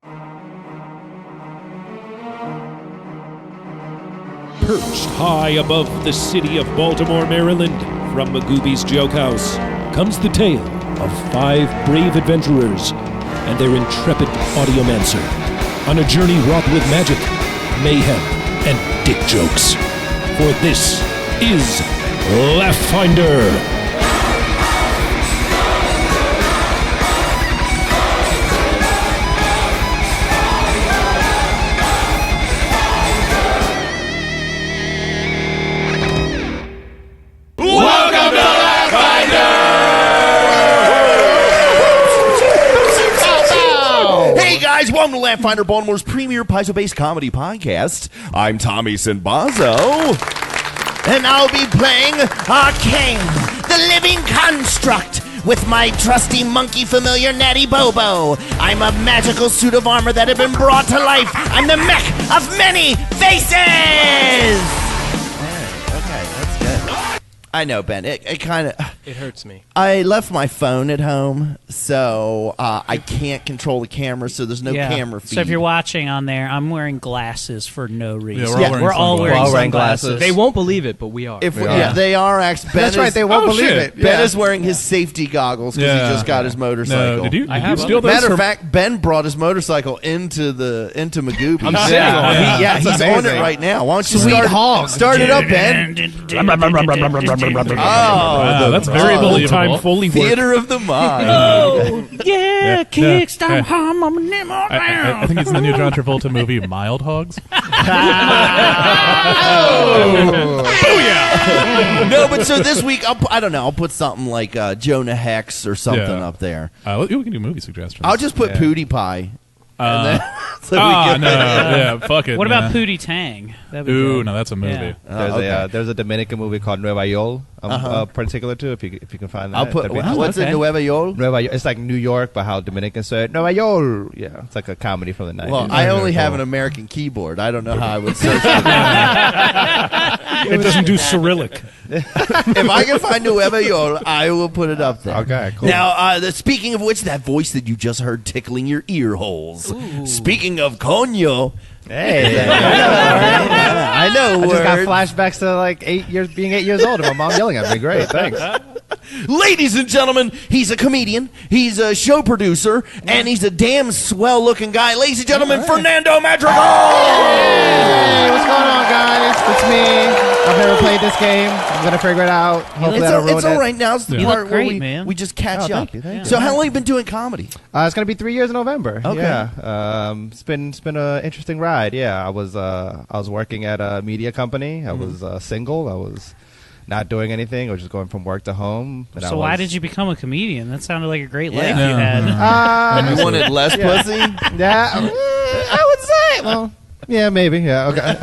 Perched high above the city of Baltimore, Maryland, from Magooby's Joke House, comes the tale of 5 brave adventurers and their intrepid audiomancer on a journey wrought with magic, mayhem, and dick jokes. For this is Laugh Finder. Welcome to Laugh Finder, Baltimore's premier piezo-based comedy podcast. I'm Tommy Sinbazo. And I'll be playing Arcane, the living construct, with my trusty monkey familiar Natty Bobo. I'm a magical suit of armor that had been brought to life. I'm the mech of many faces! Okay, that's good. I know, Ben. It kind of... It hurts me. I left my phone at home, so I can't control the camera, so there's no camera feed. So if you're watching on there, I'm wearing glasses for no reason. Yeah, we're all wearing sunglasses. They won't believe it, but we are. They are actually. That's right, they won't believe it. Ben is wearing his safety goggles because he just got his motorcycle. No, did you have steal those? Matter of fact, Ben brought his motorcycle into Magooby. I'm sitting on it. He's on it right now. Why don't you start it up, Ben? Oh, that's very old-time Foley work. Theater of the mind. Oh, yeah, kickstart hum, I think it's in the new John Travolta movie, Mild Hogs. Booyah! No, but so this week, I'll put something like Jonah Hex or something up there. We can do movie suggestions. I'll just put Pootie Pie. Fuck it. What about Pootie Tang? Ooh, no, that's a movie. Yeah. There's a Dominican movie called Nueva York. Particular to if you can find that. I'll put what's in Nueva York? It's like New York, but how Dominicans say it. Nueva York. Yeah, it's like a comedy from the 90s. Well, I only have an American keyboard. I don't know how I would search it. It doesn't do Cyrillic. If I can find Nueva York, I will put it up there. Okay, cool. Now, speaking of which, that voice that you just heard tickling your ear holes. Ooh. Speaking of coño. Hey, I know. I just got flashbacks to being 8 years old, and my mom yelling at me. Great, thanks. Ladies and gentlemen, he's a comedian, he's a show producer, and he's a damn swell-looking guy. Ladies and gentlemen, Fernando Madrigal! Hey, what's going on, guys? It's me. I've never played this game. I'm going to figure it out. Hopefully I don't ruin it. It's all right now. It's the part where we just catch up. Thank you. So how long have you been doing comedy? It's going to be 3 years in November. Okay. Yeah. It's been an interesting ride. Yeah, I was working at a media company. I was single. I was not doing anything. I was just going from work to home. So why did you become a comedian? That sounded like a great life you had. And you wanted less pussy? Yeah, I would say. Well, yeah, maybe. Yeah, okay.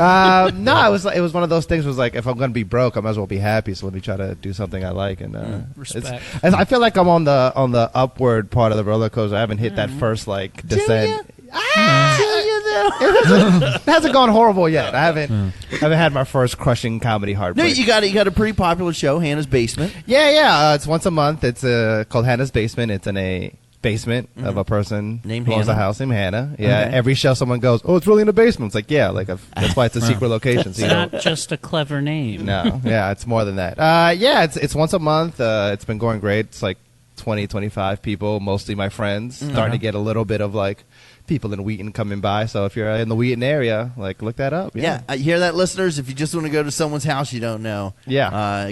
No, it was one of those things. Was like, if I'm going to be broke, I might as well be happy. So let me try to do something I like. And respect. I feel like I'm on the upward part of the roller coaster. I haven't hit that first descent. It hasn't gone horrible yet. I haven't had my first crushing comedy heartbreak. No, you got a pretty popular show, Hannah's Basement. Yeah. It's once a month. It's called Hannah's Basement. It's in a basement of a person named who owns Hannah. a house named Hannah. Yeah, Okay. Every show someone goes, "Oh, it's really in the basement." It's like, yeah, that's why it's a secret location. It's not just a clever name. No, yeah, it's more than that. It's once a month. It's been going great. It's like 20, 25 people, mostly my friends. Starting to get a little bit of people in Wheaton coming by. So if you're in the Wheaton area, look that up. Yeah, you hear that, listeners? If you just want to go to someone's house you don't know,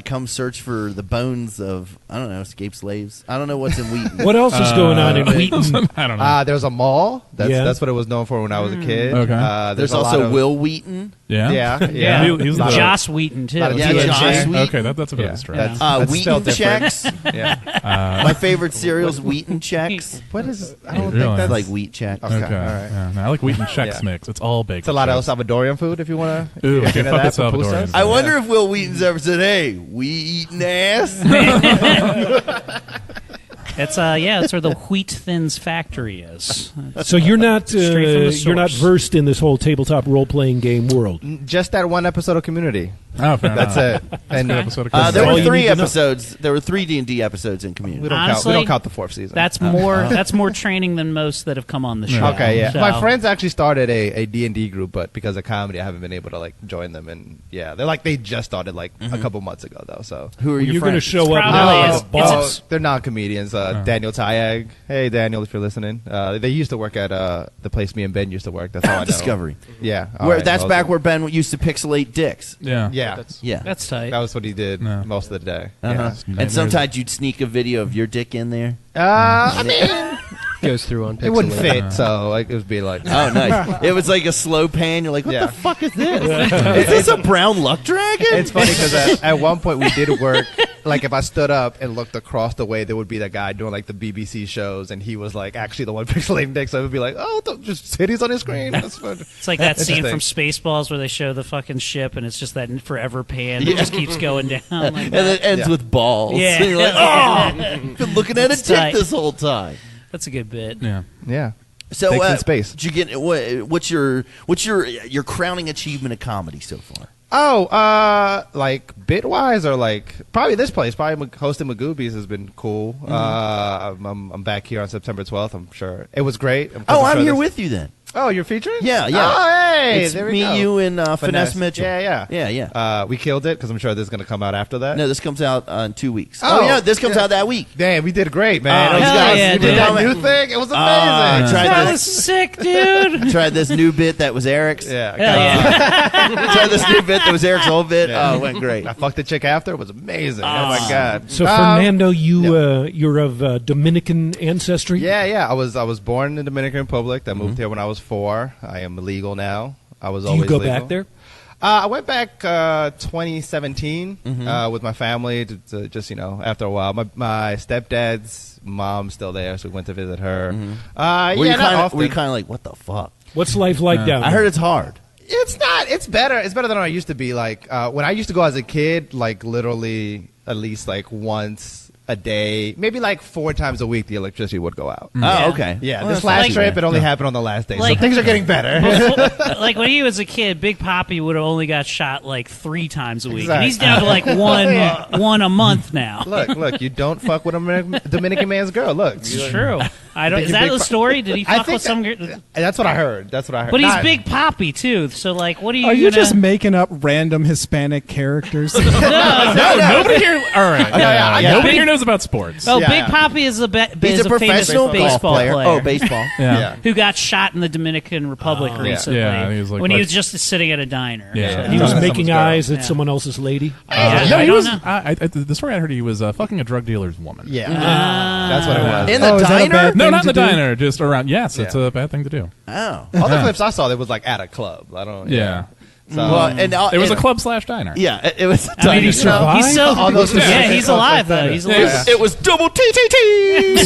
come search for the bones of, I don't know, escaped slaves. I don't know what's in Wheaton. What else is going on in Wheaton? I don't know. There's a mall. That's what it was known for when I was a kid. Okay. There's also Will Wheaton. Yeah. He's Joss Wheaton, too. Joss Wheaton. Okay, that's a bit of a stretch. That's Wheaton checks. Yeah. My favorite cereal is Wheaton checks. What is? I don't Really? think that's Like wheat checks. Okay. All right. Yeah, no, I like Wheaton Chex Mix. It's all baked. It's a lot of Salvadorian food if you want to. Ooh, okay, fuck it, Salvadorian. I wonder if Will Wheaton's ever said, "Hey, we eating ass." It's that's where the wheat thins factory is. So you're not Straight from the you're not source. versed in this whole tabletop role playing game world. Just that one episode of Community. Oh, fair enough. That's it. And Episode of There Community. all were you 3 need to know. episodes. There were 3 D&D episodes in Community. we don't Honestly, count the 4th season. That's more training than most that have come on the show. Okay, yeah. So- My friends actually started a D&D group, but because of comedy, I haven't been able to like join them. And yeah, they just started like a couple months ago though. So Who are your You're going to friends? show up Probably now. is. as a boss. they're non-comedians. Daniel Tyag. Hey, Daniel, if you're listening. They used to work at the place me and Ben used to work. That's how I know. Discovery. Yeah. Where that's back where Ben used to pixelate dicks. Yeah. Yeah. Yeah. That's tight. That was what he did Yeah. most of the day. Uh-huh. And sometimes you'd sneak a video of your dick in there. I mean, Goes through on it wouldn't Pixelate. fit, so like it would be like. Oh, nice. It was like a slow pan. You're like, what Yeah. the fuck is this? Is this a brown luck dragon? It's funny because at one point we did work. Like if I stood up and looked across the way, there would be that guy doing like the BBC shows, and he was like actually the one pixelating dick. So it would be like, oh, just titties on his screen. That's fun. It's like that scene Interesting. from Spaceballs where they show the fucking ship and it's just that forever pan that just keeps going down. Like And that. it ends Yeah. with balls. Yeah. And you're like, oh, been looking at a It's dick tight. this whole time. That's a good bit. Yeah. Yeah. So, Dicks in space. Did you get what's your crowning achievement of comedy so far? Oh, like bit wise or like probably this place. Probably hosting Magoobies has been cool. I'm back here on September 12th. I'm sure it was great. I'm here with you then. Oh, you're featuring? Yeah. Oh, hey, It's there we me, go. you, and Finesse Mitchell. Yeah. We killed it because I'm sure this is going to come out after that. No, this comes out in 2 weeks. Oh, yeah, this comes yeah. out that week. Damn, we did great, man. Oh, Those hell guys, yeah, we did dude. that new thing. It was amazing. I tried That this. was sick, dude. Tried this new bit that was Eric's. Yeah. Hell yeah. Tried this new bit that was Eric's old bit. Oh, it went great. I fucked the chick after. It was amazing. Oh my god. So Fernando, you're of Dominican ancestry. Yeah. I was born in the Dominican Republic. I moved here when I was 4. I am legal now. I was Do always you go legal. back there? I went back 2017 with my family to just after a while. My stepdad's mom's still there, so we went to visit her. Were you not often. kind of like, what the fuck? What's life like down there? I heard it's hard. It's not. It's better. It's better than I used to be. Like when I used to go as a kid, like literally at least like once a day, maybe like 4 times a week, the electricity would go out. Oh, okay. Yeah, Well, this that's last not trip, bad. it only happened on the last day. Like- so things are getting better. Like when he was a kid, Big Poppy would have only got shot like 3 times a week. Exactly. And he's down to like one a month now. Look, you don't fuck with a Dominican man's girl. Look. It's true. I don't. Think Is that Big the Po- story? Did he I fuck think with some girl? That's what I heard. But But he's Not- Big Poppy too. So like, what are you? Are you gonna... just making up random Hispanic characters? No, nobody here. All right. yeah. Nobody Big- here knows about sports. Oh, Yeah. Big Poppy is a He's is a a famous professional baseball golf player. player. Oh, baseball. Yeah. Who got shot in the Dominican Republic recently? Yeah, he was like- when he was just sitting at a diner. Yeah. So- He was Someone's making girl. eyes at Yeah. someone else's lady. I No, he don't was. know. The story I heard, he was fucking a drug dealer's woman. Yeah. That's what it was. In the Oh, is that a diner? bad No, thing not in the to do? diner. Just around. Yes, it's Yeah. a bad thing to do. Oh. All the clips I saw, it was like at a club. I don't. Yeah. So, Well, and It was a and- club/diner. Yeah, it was. A I mean, he's survived? so All those yeah, specific he's clubs alive like that. though. He's Yeah. alive. It was double TTT.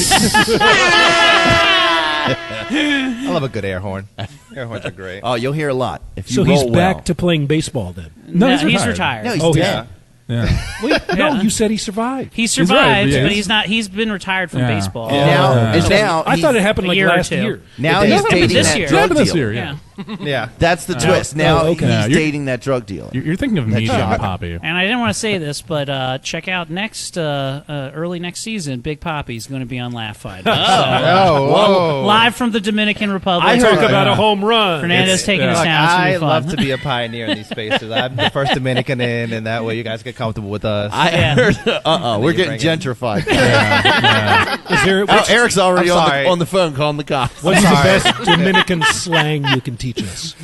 I love a good air horn. Air horns are great. Oh, you'll hear a lot if you So roll he's back well. to playing baseball then. No, he's he's retired. retired. No, he's Oh, dead. yeah. Yeah. Wait, no, Yeah. you said he survived. He right, survived, yeah. but he's not. He's been retired from Yeah. baseball. And now, and now I thought it he's- happened a like year or last two. year. Now It he's happened dating this that year. It drug happened this dealer. year. Yeah. Yeah. That's the twist. Now okay. he's Yeah, you're- dating that drug dealer. You're thinking of Medium shot. Poppy. And I didn't want to say this, but check out next early next season. Big Poppy's going to be on Laugh Fight. Oh, whoa. Live from the Dominican Republic. I talk about Yeah. a home run. Fernando's taking us Look, down. It's gonna I be fun. love to be a pioneer in these spaces. I'm the first Dominican in, and that way you guys get comfortable with us. I Yeah. heard. We're getting bring it. gentrified. Is there, Oh, Eric's already I'm on sorry. on the phone calling the cops. what's the Sorry. best Dominican slang you can teach us?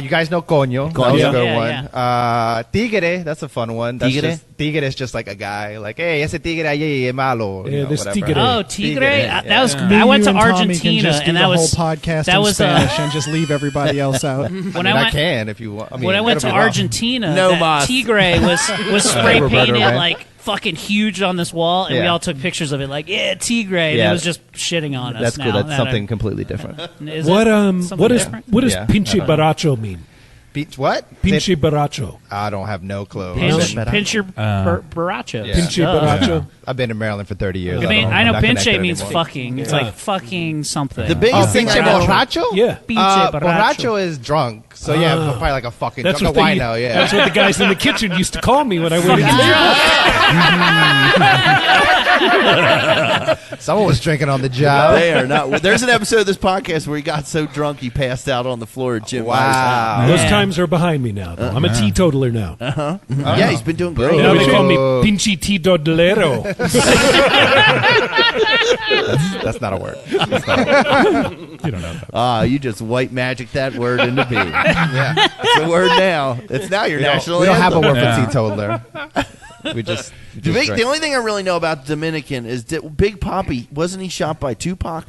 You guys know coño. That was Coño. a good Yeah, one. Tigre, that's a fun one. That's Tigre? just, tigre is just like a guy. Like, hey, ese tigre allí es malo. Yeah, this whatever. tigre. Oh, Tigre! Yeah. That was. Me, I went you, to and Tommy can Argentina, just do and the that whole was podcast that in was Spanish and just leave everybody else out. when I I went. can if you want. I mean, When I went to it'll be rough. Argentina, No that mas. Tigre was spray Roberto, painted right? like fucking huge on this wall, and we Yeah. all took pictures of it. Like, yeah, Tigre. And Yeah. it was just shitting on us. That's now cool. That's that something completely different. Is What it what something does different? what does Yeah. pinche baracho mean? What? Pinche Baracho. I don't have no clue. Pincher Baracho. Yeah. Pinche Baracho. I've been in Maryland for 30 years. I know I'm not pinche connected means anymore. fucking. It's like fucking something. The biggest thing Pinche I know, borracho? Yeah. Pinche Borracho is drunk. So yeah, probably like a fucking That's drunk. what A wino, yeah. That's what the guys in the kitchen used to call me when I went in. Someone was drinking on the job. they are not. There's an episode of this podcast where he got so drunk he passed out on the floor at Jim Meyer's house. Those times are behind me now, though. I'm a teetotaler now. Yeah, he's been doing great. Now they call me Pinche Teetotalero. That's not a word. You don't know that. You just white magic that word into being. Yeah. It's a word now. It's now your national We don't have a anthem. word Yeah. for teetotaler. We just The drink. only thing I really know about Dominican is that Big Papi, wasn't he shot by Tupac?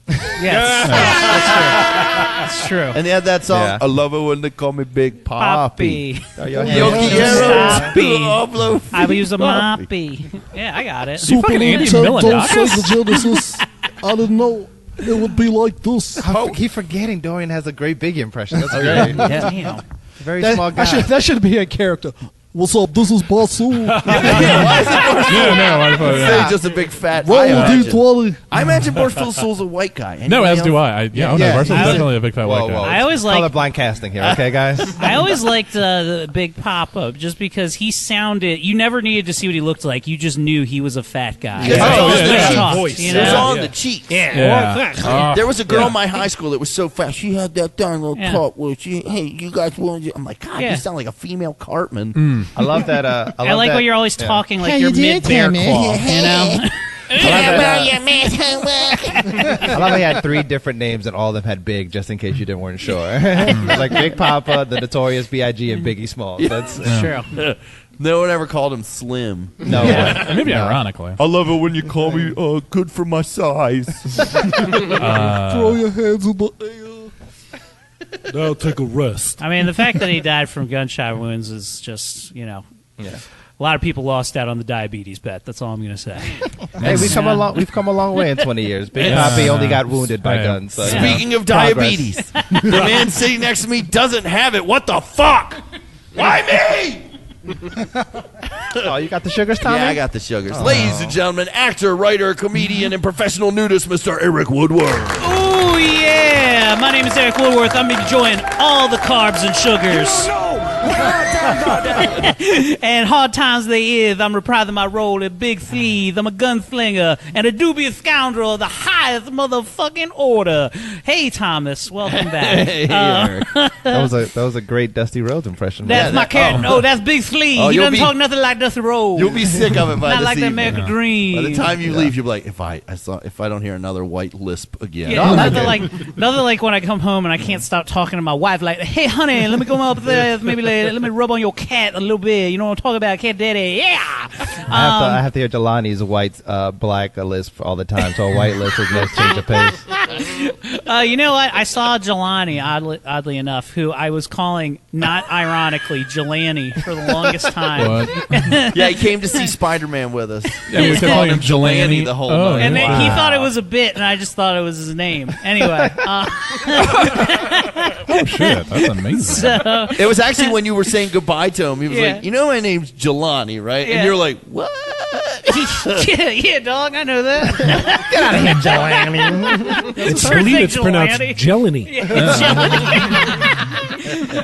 Yes. That's true. And they had that song, Yeah. I love it when they call me Big Papi. Poppy. Oh, yo, Yo yo. quiero I will use a moppy. Yeah, I got it. Fucking Andy Milonakis? Genesis. I didn't know it would be like this. I keep forgetting Dorian has a great Biggie impression. That's great. Damn. Very small guy. That should be a character. What's up? This is Basu. Yeah, no, I thought, Say just a big fat. Roll I imagine, D20. I imagine Borsfield Soul's a white guy. No, Anybody as do else? I. Yeah. Barcelon's I- definitely a big fat white guy. I always like- colorblind casting here, okay, guys? I always liked the Big Papa just because he sounded. You never needed to see what he looked like. You just knew he was a fat guy. Yeah. That's Oh, all yeah, the yeah. talk, Voice. you It was know? on the cheeks. Yeah. There was a girl in my high school that was so fat. She had that darn little Yeah. talk where she, hey, you guys want to? I'm like, God, Yeah. you sound like a female Cartman. I love that. I like when you're always talking like you're mid bear claw. You know? I love he had 3 different names and all of them had Big, just in case you weren't sure. It was like Big Papa, the Notorious B.I.G., and Biggie Smalls. That's True. No one ever called him Slim. no way. Maybe ironically. I love it when you call me good for my size. Throw your hands in the air. Now take a rest. I mean, the fact that he died from gunshot wounds is just, Yeah. a lot of people lost out on the diabetes bet. That's all I'm going to say. Hey, we've come a long way in 20 years. Big Papi only got wounded by Yeah. guns. So, Speaking of Progress. diabetes, the man sitting next to me doesn't have it. What the fuck? Why me? Oh, you got the sugars, Tommy? Yeah, I got the sugars. Ladies and gentlemen, actor, writer, comedian, and professional nudist, Mr. Eric Woodward. Oh, yeah. My name is Eric Woodworth. I'm enjoying all the carbs and sugars. And hard times they is. I'm reprising my role at Big Sleeve. I'm a gunslinger and a dubious scoundrel of the highest motherfucking order. Hey, Thomas. Welcome back. Hey, Eric. That was a great Dusty Rhodes impression. That's my character. Oh, that's Big Sleeve. Oh, He you'll doesn't be- talk nothing like Dusty Rhodes. You'll be sick of it by Not this like the evening. American Dream. By the time you leave, you'll be like, if I don't hear another white lisp again. Yeah, nothing like when I come home and I can't stop talking to my wife. Like, hey, honey, let me go up there. Maybe let me rub on your cat a little bit. You know what I'm talking about, cat daddy? Yeah. I have to hear Jelani's white, black lisp all the time, so a white lisp is let's change the pace. You know what? I saw Jelani, oddly enough, who I was calling, not ironically, Jelani for the longest time. What? Yeah, he came to see Spider-Man with us. Yeah, we kept calling him Jelani the whole Oh, night. And yeah. he thought it was a bit, and I just thought it was his name. Anyway, Oh, shit. That's amazing. so It was actually when you were saying goodbye to him. He was Yeah. like, you know my name's Jelani, right? Yeah. And you're like, what? yeah, dog, I know that. Get out of here, Jelani. It's Sure believe thing, it's pronounced Jelani. Jelani.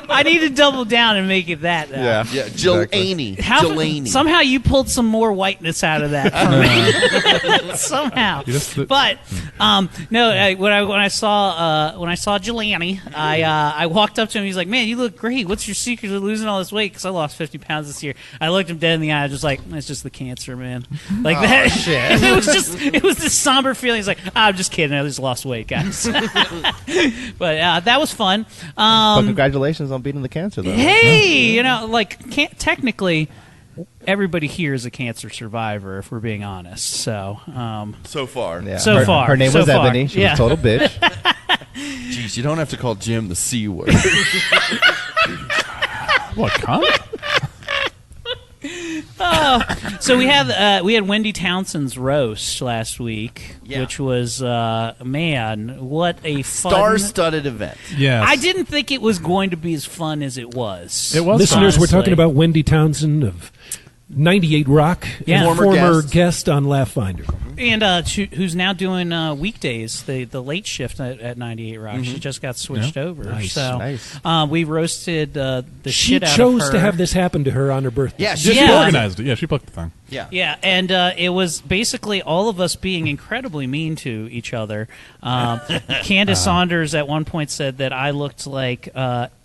I need to double down and make it that. Now. Yeah. Yeah, Jelani. Jelani. Somehow you pulled some more whiteness out of that for me. Somehow, but no. When I saw Jelani, I walked up to him. He's like, "Man, you look great. What's your secret to losing all this weight?" Because I lost 50 pounds this year. I looked him dead in the eye. I was just like, "It's just the cancer, man." Like that. shit. it was this somber feeling. He's like, "I'm just kidding. I just lost weight, guys." But that was fun. But congratulations on beating the cancer, though. Hey, you know, like technically, everybody here is a cancer survivor, if we're being honest. So, so far. Yeah. So her, far. Her name So was far. Ebony. She Yeah. was a total bitch. Jeez, you don't have to call Jim the C word. What, cunt? So we had Wendy Townsend's roast last week, which was man, what a fun, star-studded event. Yes. I didn't think it was going to be as fun as it was. It was. Listeners, honestly. we're talking about Wendy Townsend of 98 Rock, Yeah. and former guest on Laugh Finder. And who's now doing weekdays, the late shift at 98 Rock. She just got switched over. Nice. So we roasted the She shit out of her. chose to have this happen to her on her birthday. Yeah, She Yeah. organized it. Yeah, she booked the thing. Yeah, and it was basically all of us being incredibly mean to each other. Candace Saunders at one point said that I looked like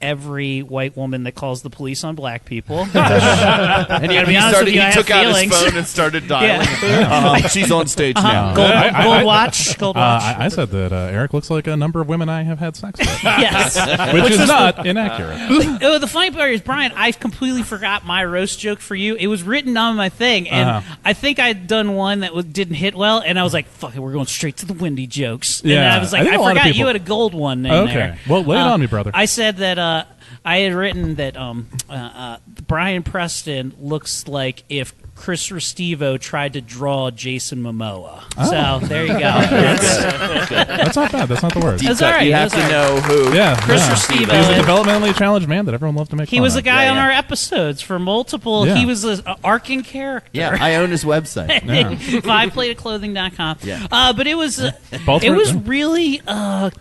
every white woman that calls the police on black people. And gotta be honest with you, I he have took out his feelings. phone and started dialing. She's on stage now. Gold watch. I said that Eric looks like a number of women I have had sex with, Yes. which is not inaccurate. Oh, the funny part is, Brian, I completely forgot my roast joke for you. It was written on my thing, and I think I'd done one that didn't hit well, and I was like, fuck it, we're going straight to the Wendy jokes. And Yeah. I was like, I think I a lot of forgot you people- had a gold one in Okay. there. Well, lay it on me, brother. I said that I had written that Brian Preston looks like if Chris Restivo tried to draw Jason Momoa. So there you go. That's not bad. That's not the word. That's all right. You have to know who. Yeah, Chris yeah. Restivo. He's a developmentally challenged man that everyone loved to make He fun was of. a guy on yeah. our episodes for multiple. Yeah. He was an arcing character. Yeah, I own his website. FivePlateClothing.com. Yeah. But it was Both it were- was really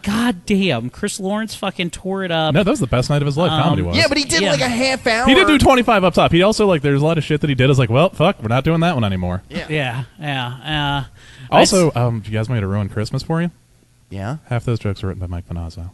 goddamn. Chris Lawrence fucking tore it up. No, that was the best night of his life. Comedy was. Yeah, but he did like a half hour. He did do 25 up top. He also there's a lot of shit that he did. Is like, well, fuck, we're not doing that one anymore. Yeah. Also, you guys made a ruin Christmas for you. Yeah. Half those jokes were written by Mike Panazzo.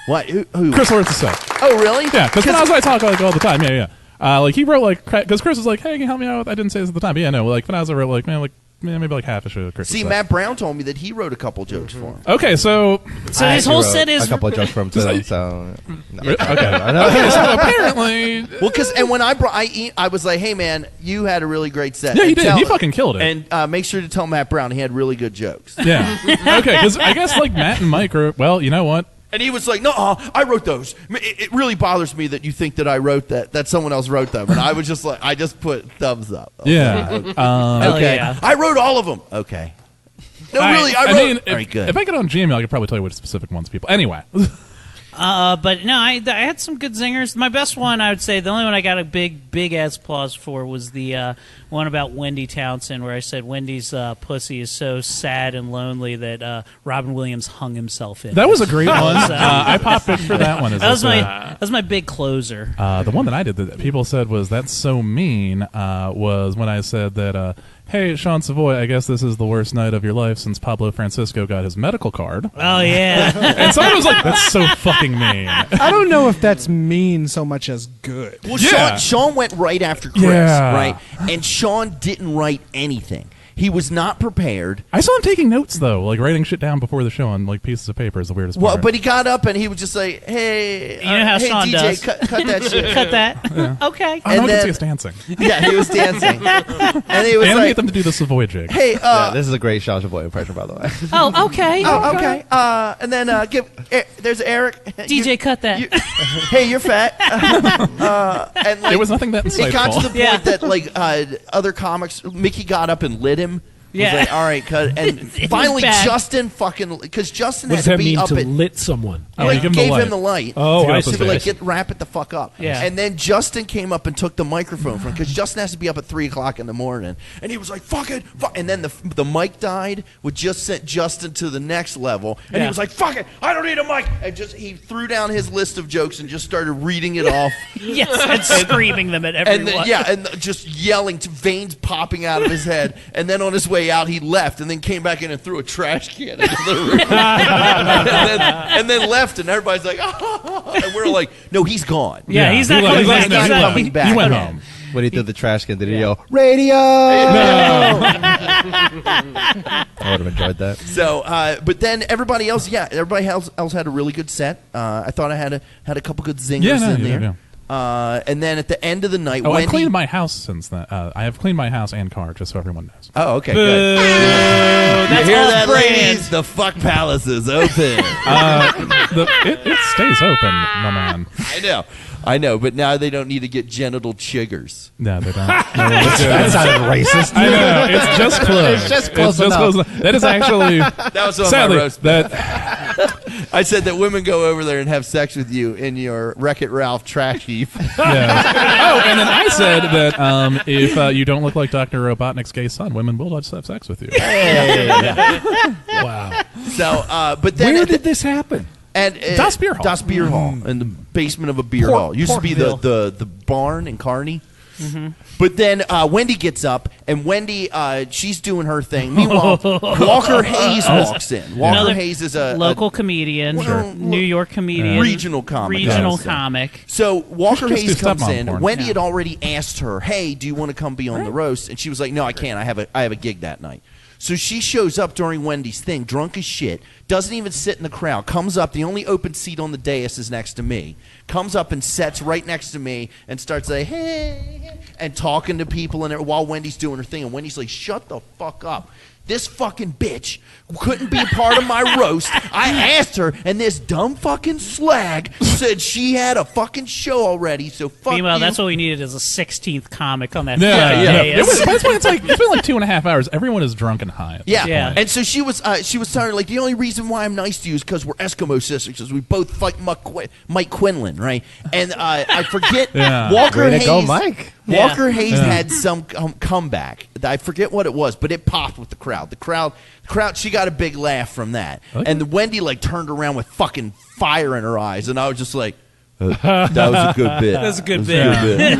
What? Who? Chris Lawrence is sick. Oh, really? Yeah, because Panazzo I talk all the time. Yeah. He wrote because Chris was like, hey, can you help me out? I didn't say this at the time. But yeah, no. Panazzo wrote maybe half a show of Christmas. See, stuff. Matt Brown told me that he wrote a couple jokes for him. Okay, so his whole set is a couple of jokes from him. So no. okay, so apparently, Well, and when I was like, hey man, you had a really great set. yeah, he And did. He fucking killed it. And make sure to tell Matt Brown he had really good jokes. Yeah. Okay, because I guess Matt and Mike are you know what. And he was like, no, I wrote those. It really bothers me that you think that I wrote that someone else wrote them. And I was just like, I just put thumbs up. Yeah. Okay. yeah. I wrote all of them. Okay. No, All right. really, I wrote. mean, Very good. if I get on Gmail, I could probably tell you which specific ones people. Anyway. But no, I had some good zingers. My best one, I would say, the only one I got a big ass applause for was the one about Wendy Townsend, where I said Wendy's pussy is so sad and lonely that Robin Williams hung himself in. That was a great one. was, I popped it for that one. That was my big closer. The one that I did that people said was that's so mean was when I said that, hey, Sean Savoy, I guess this is the worst night of your life since Pablo Francisco got his medical card. Oh, yeah. And someone was like, that's so fucking mean. I don't know if that's mean so much as good. Well, Yeah. Sean went right after Chris, Yeah. right? And Sean didn't write anything. He was not prepared. I saw him taking notes, though, writing shit down before the show on pieces of paper is the weirdest Well, part. but he got up and he was just like, "Hey, You know how hey, Sean DJ, does. cut that shit." Cut that. Okay. I and can see then- us dancing. Yeah, he was dancing, and he was And like, get them to do the Savoy jig. "Hey, Yeah, this is a great Sean Boy impression, by the way. Oh, okay. okay, and then there's Eric, DJ, cut that. Hey, you're fat." And There was nothing that insightful. It got to the point Yeah. that other comics, Mickey got up and lit him. Yeah. Was like, all right, cut. And was finally, bad. Justin because Justin What had does to that be mean up to at. lit someone? Oh, you give him the gave light. him the light. Oh, To I go see. up to the like stage. wrap it the fuck up. Yeah. And then Justin came up and took the microphone from because Justin has to be up at 3:00 in the morning, and he was like, "Fuck it," and then the mic died, which just sent Justin to the next level, and he Yeah. was like, "Fuck it, I don't need a mic," and he threw down his list of jokes and just started reading it off, Yes, and screaming them at everyone. and then, and just yelling, to veins popping out of his head, and then on his way out he left, and then came back in and threw a trash can into the room, and then left, and everybody's like, "Oh," and we're like, "No, he's gone." Yeah, he's not he coming left. back. He's not not coming back. He went Okay. home. When he did the trash can, did he yell, radio? I would have enjoyed that. So, but then everybody else had a really good set. I thought I had a couple good zingers in there. Yeah. And then at the end of the night, Oh, Wendy. I've cleaned my house since then. I have cleaned my house and car, just so everyone knows. Oh, okay, good. That's You hear all that, brand. ladies? The fuck palace is open. It's stays open, my man. I know, but now they don't need to get genital chiggers. No, they don't. That sounded racist. I know. It's just close. It's just close enough. That is actually. That was on sadly my roast. that. I said that women go over there and have sex with you in your Wreck-It Ralph trash heap. Yeah. Oh, and then I said that if you don't look like Dr. Robotnik's gay son, women will just have sex with you. Wow. So, but then Where did this happen? And Das Beer Hall. Das Beer Hall, in the basement of a beer hall. Used to be the barn in Kearney. Mm-hmm. But then Wendy gets up, and Wendy, she's doing her thing. Meanwhile, Walker Hayes walks in. Walker Hayes is a local comedian, New York comedian, regional comic. So Walker Hayes comes in. Porn. Wendy had already asked her, "Hey, do you want to come be on the roast?" And she was like, "No, I can't. I have a gig that night." So she shows up during Wendy's thing, drunk as shit, doesn't even sit in the crowd, comes up, the only open seat on the dais is next to me, comes up and sits right next to me and starts saying, hey, and talking to people and while Wendy's doing her thing. And Wendy's like, shut the fuck up. This fucking bitch couldn't be a part of my roast. I asked her, and this dumb fucking slag said she had a fucking show already, so fuck Meanwhile, you. that's what we needed is a 16th comic on that. Yeah. It was, that's why it's been like 2.5 hours. Everyone is drunk and high. Yeah. And so she was telling her, like, the only reason why I'm nice to you is because we're Eskimo sisters, because we both fight Mike Quinlan, right? And I forget Walker Way to Hayes. go, Mike. Walker Hayes had some comeback. I forget what it was, but it popped with the crowd. The crowd, she got a big laugh from that. Okay. And Wendy like turned around with fucking fire in her eyes, and I was just like, that was a good bit. That's a good bit.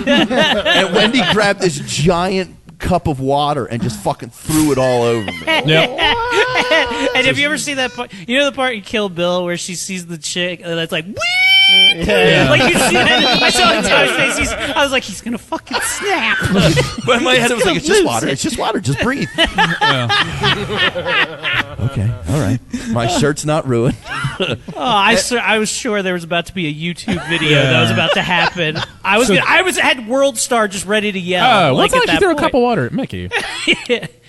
And Wendy grabbed this giant cup of water and just fucking threw it all over me. And have you ever seen that part? You know the part in Kill Bill where she sees the chick that's like, wee! Like you see that? I saw it in Tyler's face. I was like, he's gonna fucking snap. But in my head, it was like, it's just water. It's just water. Just breathe. Okay, all right. My shirt's not ruined. I was sure there was about to be a YouTube video that was about to happen. I had World Star just ready to yell. Let's at actually that throw a point. cup of water at Mickey.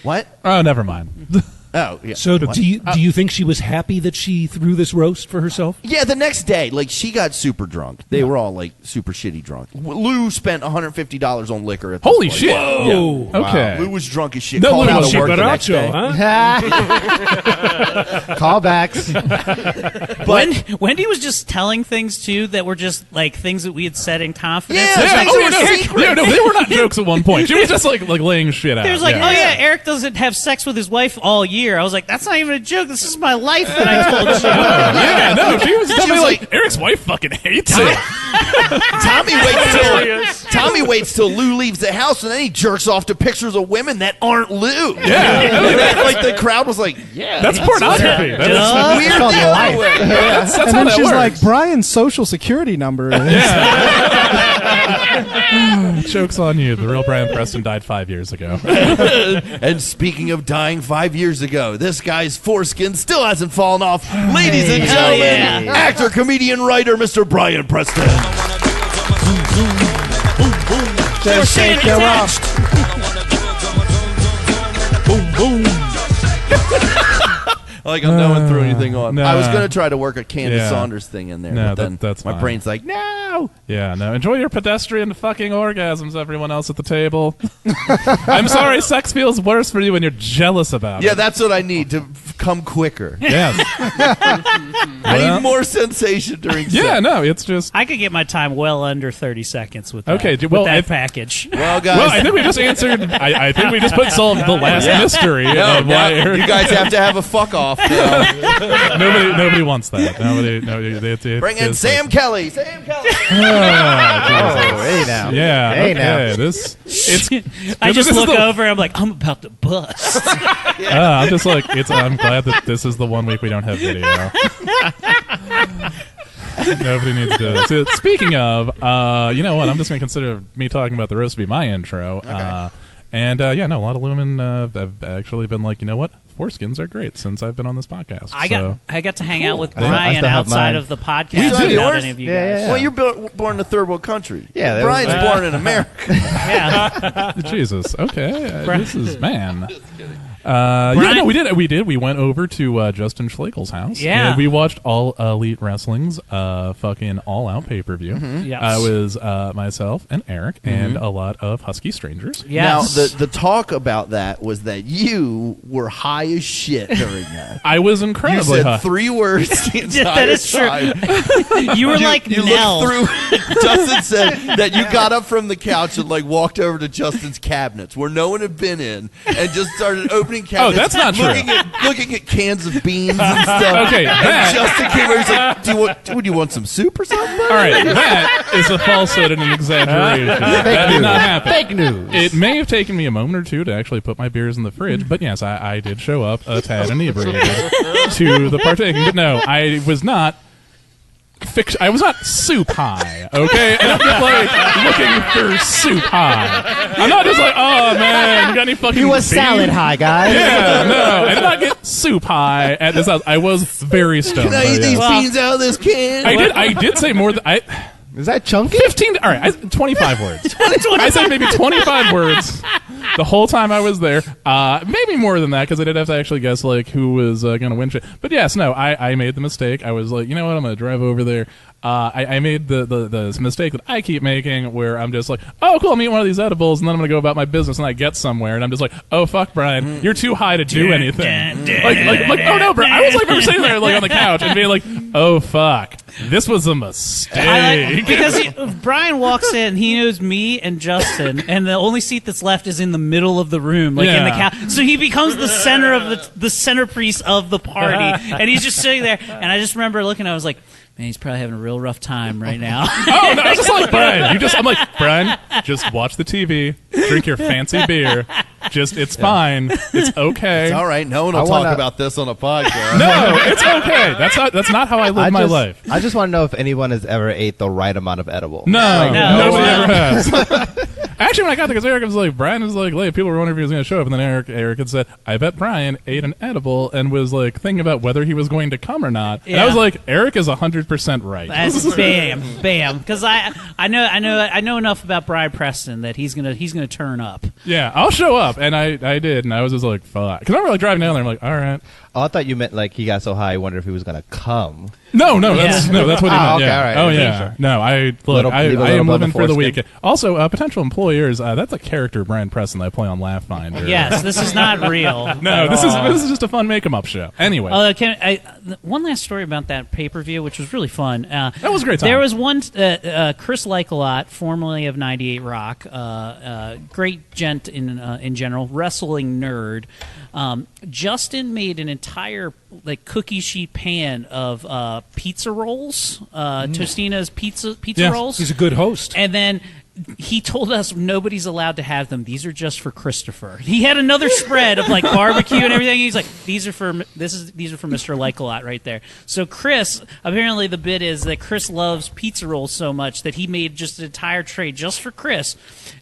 What? Oh, never mind. Oh, yeah. So do you think she was happy that she threw this roast for herself? Yeah, the next day, like, she got super drunk. They were all, like, super shitty drunk. Lou spent $150 on liquor at this Holy place. shit. Whoa. Yeah. Okay. Lou was drunk as shit. No, Called Lou out was of work the next day. Callbacks. Wendy was just telling things too that were just like things that we had said in confidence. Yeah, It was like, No, they were not jokes at one point. She was just like laying shit out. There's like, oh yeah, Eric doesn't have sex with his wife all year. I was like, that's not even a joke. This is my life that I told you. Yeah, no, she was telling me like Eric's wife fucking hates it. Tommy waits till Lou leaves the house, and then he jerks off to pictures of women that aren't Lou. Yeah. Like the crowd was like, yeah, That's pornography. That's weird. called thing. life. that's And how then that she's works. like, Brian's social security number is. Joke's on you. The real Brian Preston died 5 years ago. And speaking of dying 5 years ago, this guy's foreskin still hasn't fallen off. Ladies and gentlemen, actor, comedian, writer, Mr. Brian Preston. Just shake your off. Like no one threw anything on. Nah. I was going to try to work a Candace Yeah. Saunders thing in there, No, but then that's my fine. brain's like, no. Yeah, no. Enjoy your pedestrian fucking orgasms, everyone else at the table. I'm sorry, sex feels worse for you when you're jealous about Yeah, it. that's what I need to come quicker. Yes. I need more sensation during Yeah, sex. no, it's just. I could get my time well under 30 seconds with that, Okay, with well, that package. Well, guys, Well, I think we just answered. I think we just solved the last mystery no, of now why Eric. you guys have to have a fuck off now. Nobody wants that. Nobody. Bring in Sam Kelly. Sam Kelly. Oh, hey now. Yeah. Hey, okay. now. This. It's. I just this is look the- over and I'm like, I'm about to bust. I'm just like it's. I'm glad that this is the 1 week we don't have video. Nobody needs to. So, speaking of, you know what? I'm just going to consider me talking about the roast to be my intro. Okay. And a lot of women have actually been like, you know what? Foreskins are great since I've been on this podcast. I got to hang out with I Brian still have outside mine. of the podcast You still have without yours? any of you Yeah, guys. yeah. Well, you're born in a third world country. Yeah, that Brian's was- born in America. Yeah. Jesus. Okay. This is man. No, we did. We went over to Justin Schlegel's house. Yeah. And we watched all Elite Wrestling's fucking all-out pay-per-view. Mm-hmm. Yes. I was myself and Eric and a lot of Husky strangers. Yes. Now, the talk about that was that you were high as shit during that. I was You incredibly said high. 3 words the entire That is true. time. You were like You Nell. looked through. Justin said that you got up from the couch and like walked over to Justin's cabinets where no one had been in, and just started opening cabinets. that's not true. Looking at cans of beans and stuff. Okay, and Justin came over. He's like, "Do you want some soup or something?" All right, that is a falsehood and an exaggeration. That did not happen. Fake news. It may have taken me a moment or two to actually put my beers in the fridge, but yes, I did show up a tad inebriated to the partaking. But no, I was not. I was not soup high, okay? I'm not like looking for soup high. I'm not just like, oh man, you got any fucking? He was beans? salad high, guys. Yeah, no, I did not get soup high at this house. I was very stoned. Can I eat but these yeah. beans out of this can? I did say more than Is that chunky? 15. All right, 25 words. I said maybe 25 words the whole time I was there. Maybe more than that because I did have to actually guess like who was going to win shit. But yes, no, I made the mistake. I was like, you know what? I'm going to drive over there. I made the mistake that I keep making where I'm just like, oh, cool, I'm eating one of these edibles, and then I'm going to go about my business, and I get somewhere, and I'm just like, oh, fuck, Brian, you're too high to do anything. Like, oh, no, Brian. I was like, sitting there like on the couch and being like, oh, fuck, this was a mistake. Because Brian walks in, he knows me and Justin, and the only seat that's left is in the middle of the room, like in the couch. So he becomes the center of the centerpiece of the party, and he's just sitting there. And I just remember looking, I was like, man, he's probably having a real rough time right now. Oh, no, I was just like, Brian, I'm like, Brian, just watch the TV, drink your fancy beer. It's fine. It's okay. It's all right. No one will talk about this on a podcast. No, it's okay. That's not how I live my life. I just want to know if anyone has ever ate the right amount of edible. No, No. nobody ever has. Actually, when I got there, because Eric was like, Brian was like, late. People were wondering if he was going to show up, and then Eric had said, I bet Brian ate an edible and was like thinking about whether he was going to come or not. And I was like, Eric is 100% right. That's bam. Because I know enough about Brian Preston that he's gonna turn up. Yeah, I'll show up, and I did, and I was just like, fuck. Because I remember like driving down there, I'm like, all right. Oh, I thought you meant like he got so high, he wondered if he was going to come. No, that's what he meant. okay, Yeah. all right. Oh Yeah, yeah. sure. No, I Leave a little am blood living for the foreskin. weekend. Also, potential employers. That's a character, Brian Preston, that I play on Laugh Finder. Yes, this is not real. No, this is just a fun make 'em up show. Anyway, One last story about that pay-per-view, which was really fun. that was a great time. There was one, Chris Like-a-Lot, formerly of 98 Rock, great gent in general, wrestling nerd. Justin made an entire cookie sheet pan of pizza rolls, Tostina's pizza rolls. He's a good host. And then he told us nobody's allowed to have them. These are just for Christopher. He had another spread of barbecue and everything. He's like, these are for Mr. Like-a-Lot right there. So Chris, apparently the bit is that Chris loves pizza rolls so much that he made just an entire tray just for Chris.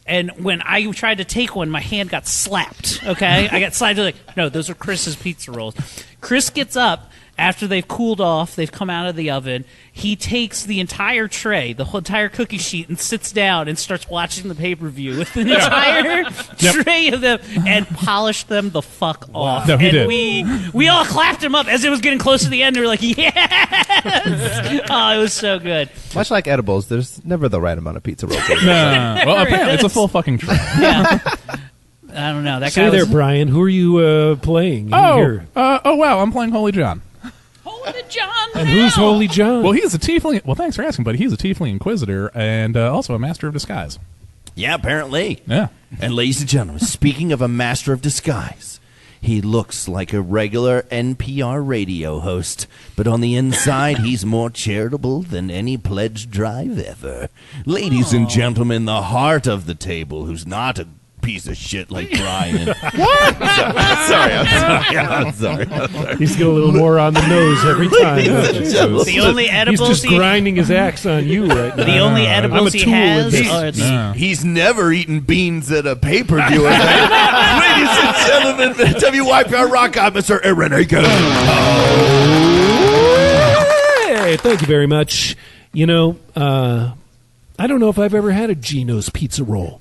And when I tried to take one, my hand got slapped. Okay, I got slapped. Like, no, those are Chris's pizza rolls. Chris gets up. After they've cooled off, they've come out of the oven, he takes the entire tray, the whole entire cookie sheet, and sits down and starts watching the pay-per-view with an entire tray of them and polished them the fuck off. No, he and did. we all clapped him up as it was getting close to the end. We were like, yes! Oh, it was so good. Much like edibles, there's never the right amount of pizza rolls. No. Well, apparently it's a full fucking tray. Yeah. I don't know. That Say guy there, was... Brian. Who are you playing? Oh wow, I'm playing Holy John. Holy John! And who's Holy John? Well, he's a tiefling. Well, thanks for asking, buddy. He's a tiefling inquisitor and also a master of disguise. Yeah, apparently. Yeah. And ladies and gentlemen, speaking of a master of disguise, he looks like a regular NPR radio host, but on the inside, he's more charitable than any pledge drive ever. Ladies and gentlemen, the heart of the table, who's not a piece of shit like Brian. What? I'm sorry. He's getting a little more on the nose every time. The only edibles He's just grinding his axe on you right now. The only edibles he has are... He's never eaten beans at a pay-per-view event. Ladies and gentlemen, WYPR Rock on Mr. Aaron Aiken. Hey, thank you very much. You know, I don't know if I've ever had a Gino's pizza roll.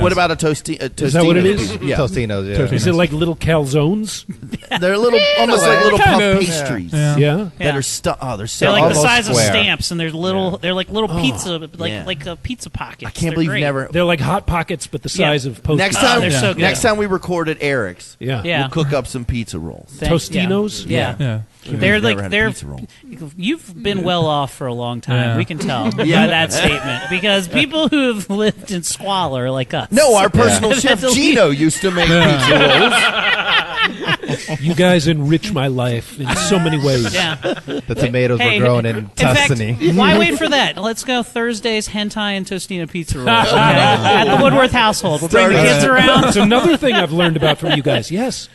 What about a Tostino? Is that what it is? Yeah. Tostinos, yeah. Is it like little calzones? They're almost like little kind puff of. pastries. Yeah. That are stuck. Oh, they're so They're like the almost size square. of stamps, and they're little. They're like little pizza, yeah. like pizza pockets. I can't They're believe great. never. They're like Hot Pockets, but the size of post. Next time, they're so good. next time we record at Eric's, Yeah. Yeah. we'll cook up some pizza rolls. Tostinos? Yeah. Yeah. They're Never like had a they're. pizza roll. You've been well off for a long time. Yeah. We can tell by that statement because people who have lived in squalor like us. No, our personal Yeah. chef That's a- Gino used to make pizza rolls. You guys enrich my life in so many ways. Yeah. The tomatoes Hey, were grown in Tuscany. fact, why wait for that? Let's go Thursdays hentai and Tostino pizza rolls okay? At the Woodworth household. We'll bring the kids around. It's another thing I've learned about from you guys. Yes.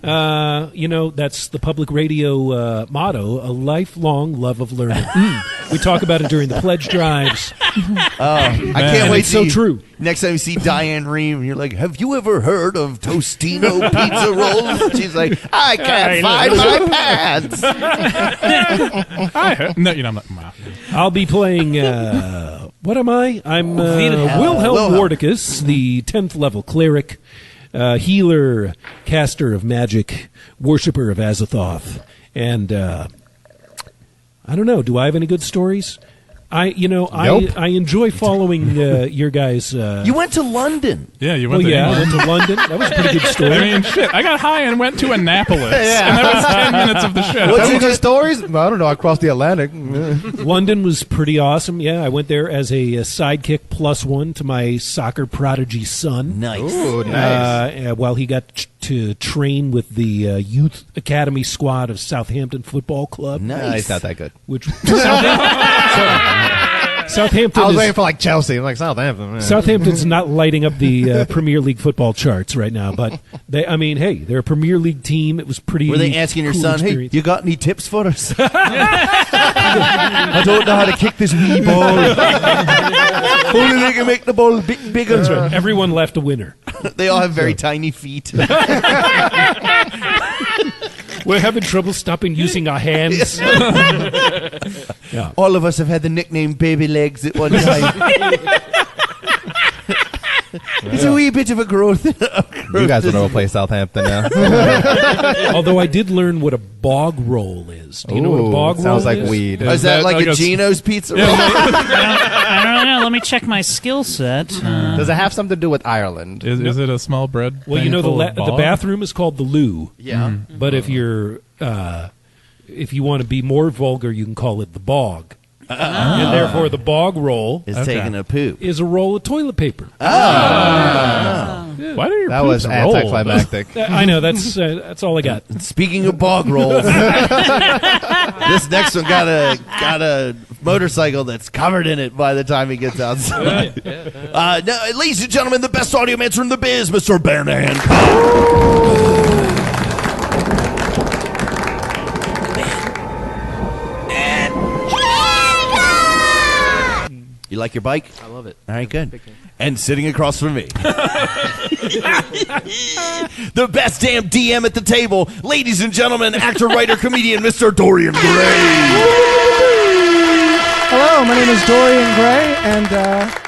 That's the public radio motto, a lifelong love of learning. We talk about it during the pledge drives. I can't And wait it's so to true. Next time you see Diane Rehm, you're like, "Have you ever heard of Tostino pizza rolls?" She's like, "I can't find my pants." No, I'm not. Wow. I'll be playing. What am I? I'm Wilhelm Wardicus, the 10th level cleric, healer, caster of magic, worshipper of Azathoth, and I don't know. Do I have any good stories? Nope. I enjoy following your guys. You went to London. Yeah, you Well, went to yeah, I England. went to London. That was a pretty good story. I mean, shit. I got high and went to Annapolis, and that was 10 minutes of the show. What's your good stories? I don't know. I crossed the Atlantic. London was pretty awesome. Yeah, I went there as a sidekick +1 to my soccer prodigy son. Nice. Ooh, nice. While he got to train with the youth academy squad of Southampton Football Club. Nice. It's not that good. Which Southampton I was is- waiting for like Chelsea. I'm like Southampton. Southampton's not lighting up the Premier League football charts right now, but they're a Premier League team. It was pretty. Were they asking your cool son, experience. "Hey, you got any tips for us?" I don't know how to kick this wee ball. Only they can make the ball bigger. That's right. Everyone left a winner. They all have very tiny feet. We're having trouble stopping using our hands. Yeah. All of us have had the nickname Baby Legs at one time. It's a wee bit of a growth. You guys would play Southampton now. Although I did learn what a bog roll is. Do you know what a bog roll sounds like is? weed. Is that like a s- Gino's pizza roll? I don't know. Let me check my skill set. Does it have something to do with Ireland? Is it a small bread? Well, thing you know full of the bog? bathroom is called the loo. Yeah. But if you're if you want to be more vulgar, you can call it the bog. And therefore, the bog roll Is taking a poop. is a roll of toilet paper. Why do your That was poops roll? anticlimactic. I know that's all I got. Speaking of bog rolls, this next one got a motorcycle that's covered in it by the time he gets outside. Now, ladies and gentlemen, the best audio answer in the biz, Mr. Ben Hancock. You like your bike? I love it. All right, good. And sitting across from me, the best damn DM at the table, ladies and gentlemen, actor, writer, comedian, Mr. Dorian Gray. Hello, my name is Dorian Gray, and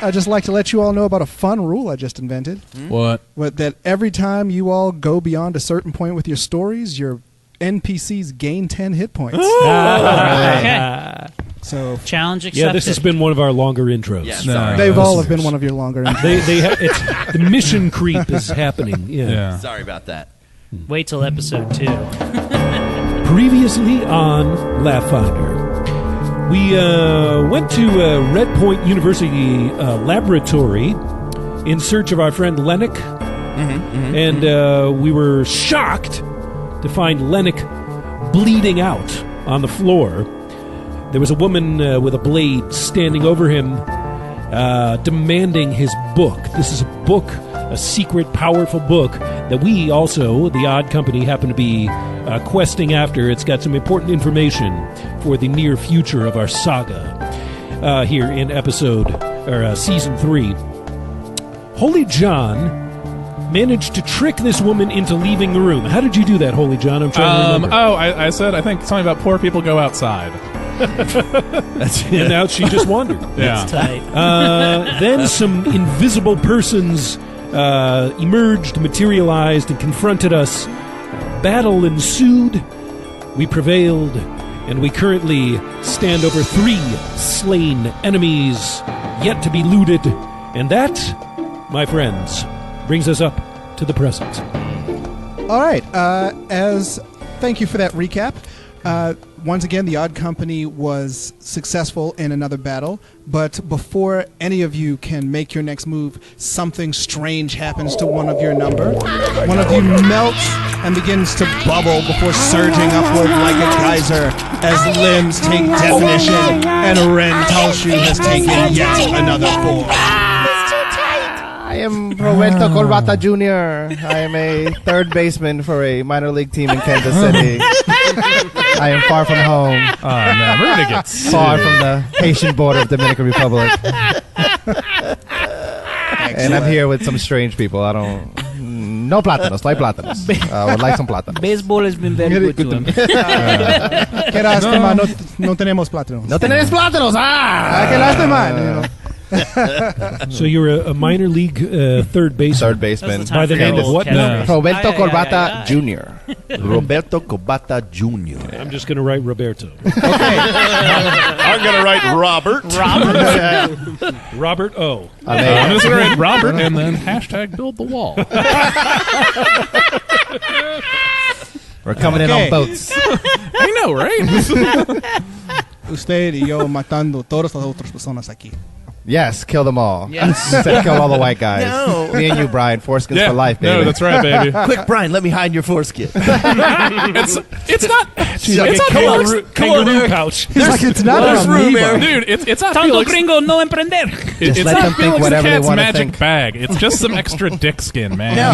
I'd just like to let you all know about a fun rule I just invented. What? That every time you all go beyond a certain point with your stories, your NPCs gain 10 hit points. Okay. So Challenge accepted. Yeah, this has been one of our longer intros. Yeah, No. sorry. they've all have been one of your longer intros. It's the mission creep is happening. Yeah. Yeah. Sorry about that. Wait till episode 2. Previously on Laugh-Finder, we went to Red Point University laboratory in search of our friend Lennox, and we were shocked to find Lennox bleeding out on the floor. There was a woman with a blade standing over him, demanding his book. This is a book, a secret, powerful book that we also, the Odd Company, happen to be questing after. It's got some important information for the near future of our saga here in season 3. Holy John managed to trick this woman into leaving the room. How did you do that, Holy John? I'm trying to remember. I said I think something about poor people go outside. And out she just wandered. Yeah. It's tight. Then some invisible persons emerged, materialized, and confronted us. Battle ensued. We prevailed, and we currently stand over 3 slain enemies yet to be looted. And that, my friends, brings us up to the present. All right. Thank you for that recap. Once again, the Odd Company was successful in another battle, but before any of you can make your next move, something strange happens to one of your number. One of you melts and begins to bubble before surging upward like a geyser as limbs take definition and Ren Talshu has taken yet another form. I am Roberto Corbata Jr. I am a third baseman for a minor league team in Kansas City. I am far from home. Oh, man. We're going to get Far from the Haitian border of Dominican Republic. And I'm here with some strange people. I don't... No plátanos, like plátanos. I would like some plátanos. Baseball has been very good to him. Qué lástima, no tenemos plátanos. No tenés plátanos! Ah! Qué lástima. So you're a minor league third baseman. Third baseman. By the name of what now? Roberto Corbata Jr. Roberto Cobata Jr. I'm just going to write Roberto. I'm going to write Robert. Robert O. I'm just going to write Robert and then hashtag build the wall. We're coming in on boats. I know, right? Usted y yo matando todas las otras personas aquí. Yes, kill them all. Yes. Instead, kill all the white guys. No. Me and you, Brian. Foreskins Yeah. for life, baby. No, that's right, baby. Quick, Brian, let me hide your foreskin. It's not. She's like it's a not Felix. kangaroo pouch. He's like, it's not there's an room, amoeba. Aaron. Dude, it's not Tango Felix. gringo no emprender. Just It's let not them think Felix the whatever they cat's wanna magic think. bag. It's just some extra dick skin, man. No,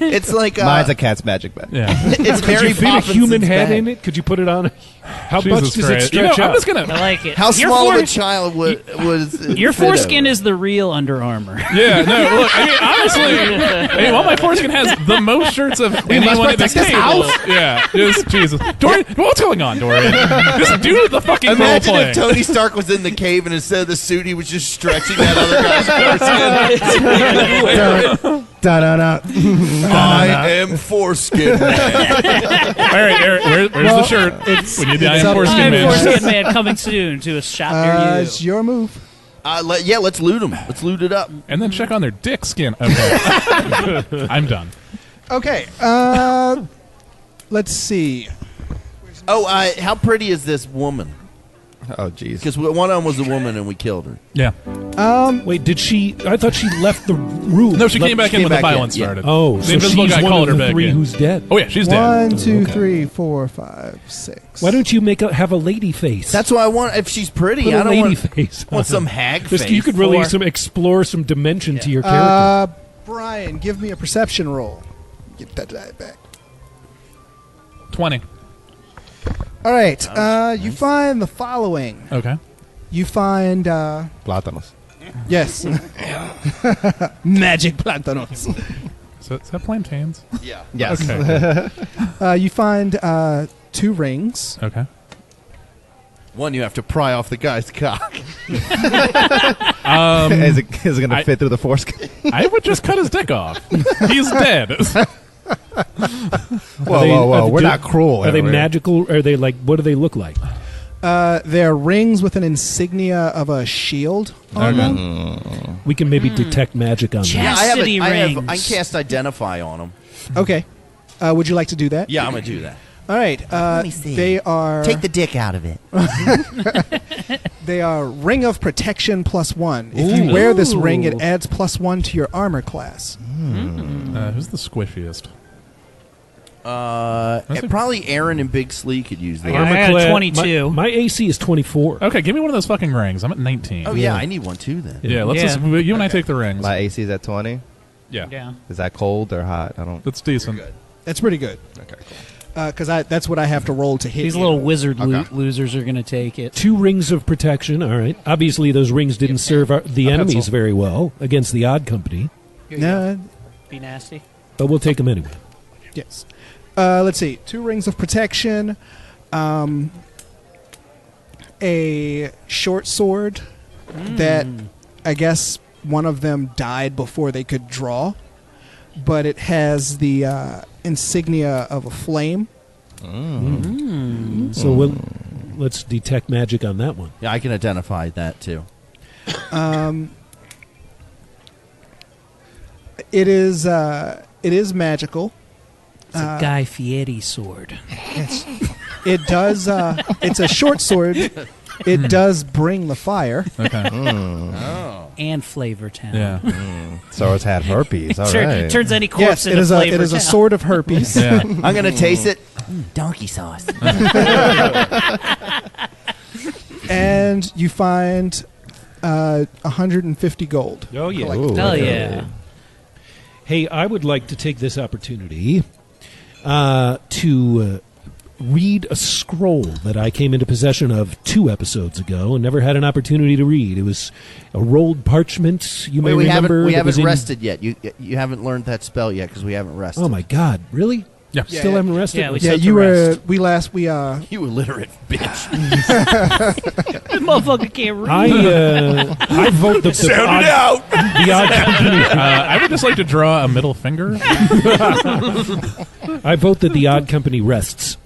it's like Mine's a cat's magic bag. Yeah. it's Could Mary you fit a Poppinson's human head bag. in it? Could you put it on? How Jesus much does it Christ. stretch I'm out? just gonna. I like it. How Your small of fore- a child was Your fit foreskin over? is the real Under Armour. Yeah, no, look, I mean, honestly, while my foreskin has the most shirts of anyone at this table. Yeah, just, Jesus. Dorian, what's going on, Dorian? Just do the fucking role Imagine playing. if Tony Stark was in the cave and instead of the suit, he was just stretching that other guy's foreskin. Da-da-da. I am foreskin man. All right, Eric, where's the shirt? We need the I am up- foreskin I'm man. Foreskin Man coming soon to a shop near you. It's your move. Let's loot them. Let's loot it up. And then check on their dick skin. Okay. I'm done. Okay. Let's see. Oh, how pretty is this woman? Oh, jeez. Because one of them was a woman and we killed her. Yeah. Wait, did she? I thought she left the room. No, she came back in when the back in, violence yeah. started. Oh, the so invisible she's guy one called of her the back 3 in. who's dead. Oh yeah, she's dead. 1, 2, Okay. 3, 4, 5, 6. Why don't you have a lady face? That's what I want. If she's pretty, Put I a don't lady want, face. want some hag Just- face. You could really for- explore some dimension to your character. Brian, give me a perception roll. Get that die back. 20. All right. You find the following. Okay. You find Plátanos. yes, magic plátanos. So, is that plantains? Yeah. Yes. Okay. You find 2 rings. Okay. One, you have to pry off the guy's cock. Is it going to fit through the foreskin? I would just cut his dick off. He's dead. Whoa. We're not cruel. Are they We're- magical? Are they like? What do they look like? They're rings with an insignia of a shield on them. We can maybe detect magic on them. Yeah, Chastity I rings. can cast Identify on them. Okay. Would you like to do that? Yeah, I'm going to do that. All right. me see. They are dick out of it. they are ring of protection +1. If you wear this ring, it adds +1 to your armor class. Who's the squishiest? Probably Aaron and Big Slee could use that. I got a Armor-clad- 22. My AC is 24. Okay, give me one of those fucking rings. I'm at 19. Oh, yeah, I need one too then. Yeah, let's Yeah. just you and I take the rings. My AC is at 20. Yeah. Yeah. Is that cold or hot? I don't. That's decent. That's pretty good. Okay, cool. Because that's what I have to roll to hit These you. little wizard Okay. losers are going to take it. 2 rings of protection. All right. Obviously, those rings didn't serve the enemies pencil. very well against the Odd Company, No, Be nasty. but we'll take them anyway. yes. Let's see. 2 rings of protection. a short sword that I guess one of them died before they could draw, but it has the insignia of a flame. So let's detect magic on that one. Yeah, I can identify that too. It is magical. It's a Guy Fieri sword. It does. It's a short sword. It does bring the fire. Okay. And Flavor Town. Yeah. So it's had herpes. All right. Turns any corpse Yes, into it is Flavor a Town. sword of herpes. Yeah. I'm gonna taste it. Donkey sauce. And you find 150 gold. Oh, yeah. Collect- Hell yeah. Hey, I would like to take this opportunity to read a scroll that I came into possession of 2 episodes ago and never had an opportunity to read. It was a rolled parchment. You may we remember. haven't that was in- rested yet. You haven't learned that spell yet because we haven't rested. Oh my God! Really? Yeah. Still haven't rested. Yeah, we Yeah, still you have to were. rest. We You illiterate bitch. This motherfucker can't read. I vote that the odd company. I would just like to draw a middle finger. I vote that the odd company rests.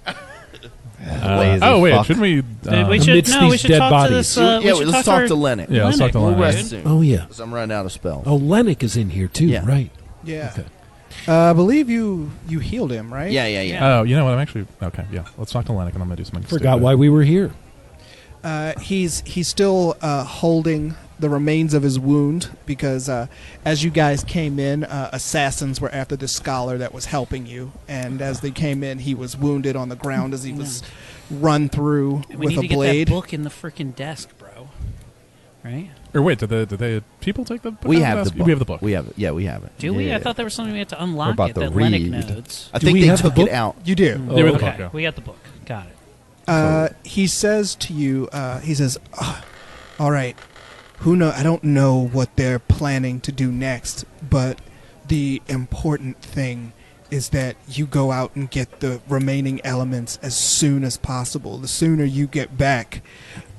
Lazy Oh wait, fuck. shouldn't we? we should amidst we these should dead talk bodies. to this. Yeah, we should let's talk talk to our- Lennox. Yeah, let's talk to Lennox. We'll Lennox. rest soon. Oh yeah. Because I'm running out of spells. Oh, Lennox is in here too. Yeah. Right. Yeah. Okay. I believe you healed him, right? Yeah. Oh, you know what? I'm actually okay. Yeah, let's talk to Lennox, and I'm gonna do something. Forgot stupid. why we were here. He's still holding the remains of his wound because as you guys came in, assassins were after the scholar that was helping you, and as they came in, he was wounded on the ground as he was run through We with need a to get blade. that book in the freaking desk, bro. Right? Or wait, did they people take the book? We out of have the desk? book. We have the book. We have it. Yeah, we have it. Do we? Yeah. I thought there was something we had to We're unlock about it to that Lennox read. knows. I Do think we they have the took it book? out. You do. Yeah, we have the Okay, book, yeah. we got the book. Got it. He says to you, he says, all right, I don't know what they're planning to do next, but the important thing is that you go out and get the remaining elements as soon as possible. The sooner you get back,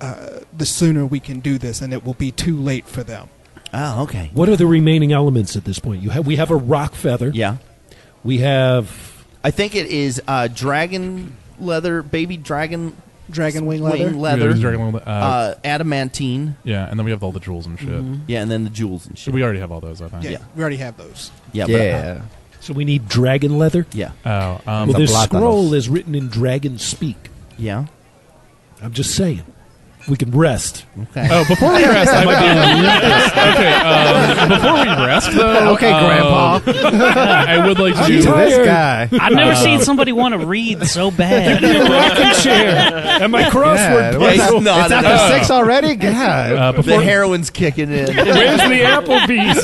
the sooner we can do this, and it will be too late for them. Oh, okay. What are the remaining elements at this point? We have a rock feather. Yeah. We have. I think it is dragon leather, baby dragon Dragon wing leather. Yeah, there's Dragon Lord, adamantine. yeah, and then we have all the jewels and shit. Yeah, and then the jewels and shit. We already have all those, I think. Yeah, we already have those. Yeah. Yeah. So we need dragon leather. Yeah. Oh, Well, The this Platanos. scroll is written in dragon speak. Yeah. I'm just saying. We can rest. Okay. oh, before we rest, I might be. Okay, before we rest, though. Okay, Grandpa. I would like to do. This guy. I've never seen somebody want to read so bad. Rocking chair and my crossword Yeah, what's puzzle. It's not It's after enough. 6 already? God. The Before, heroin's kicking in. Where's the Applebee's?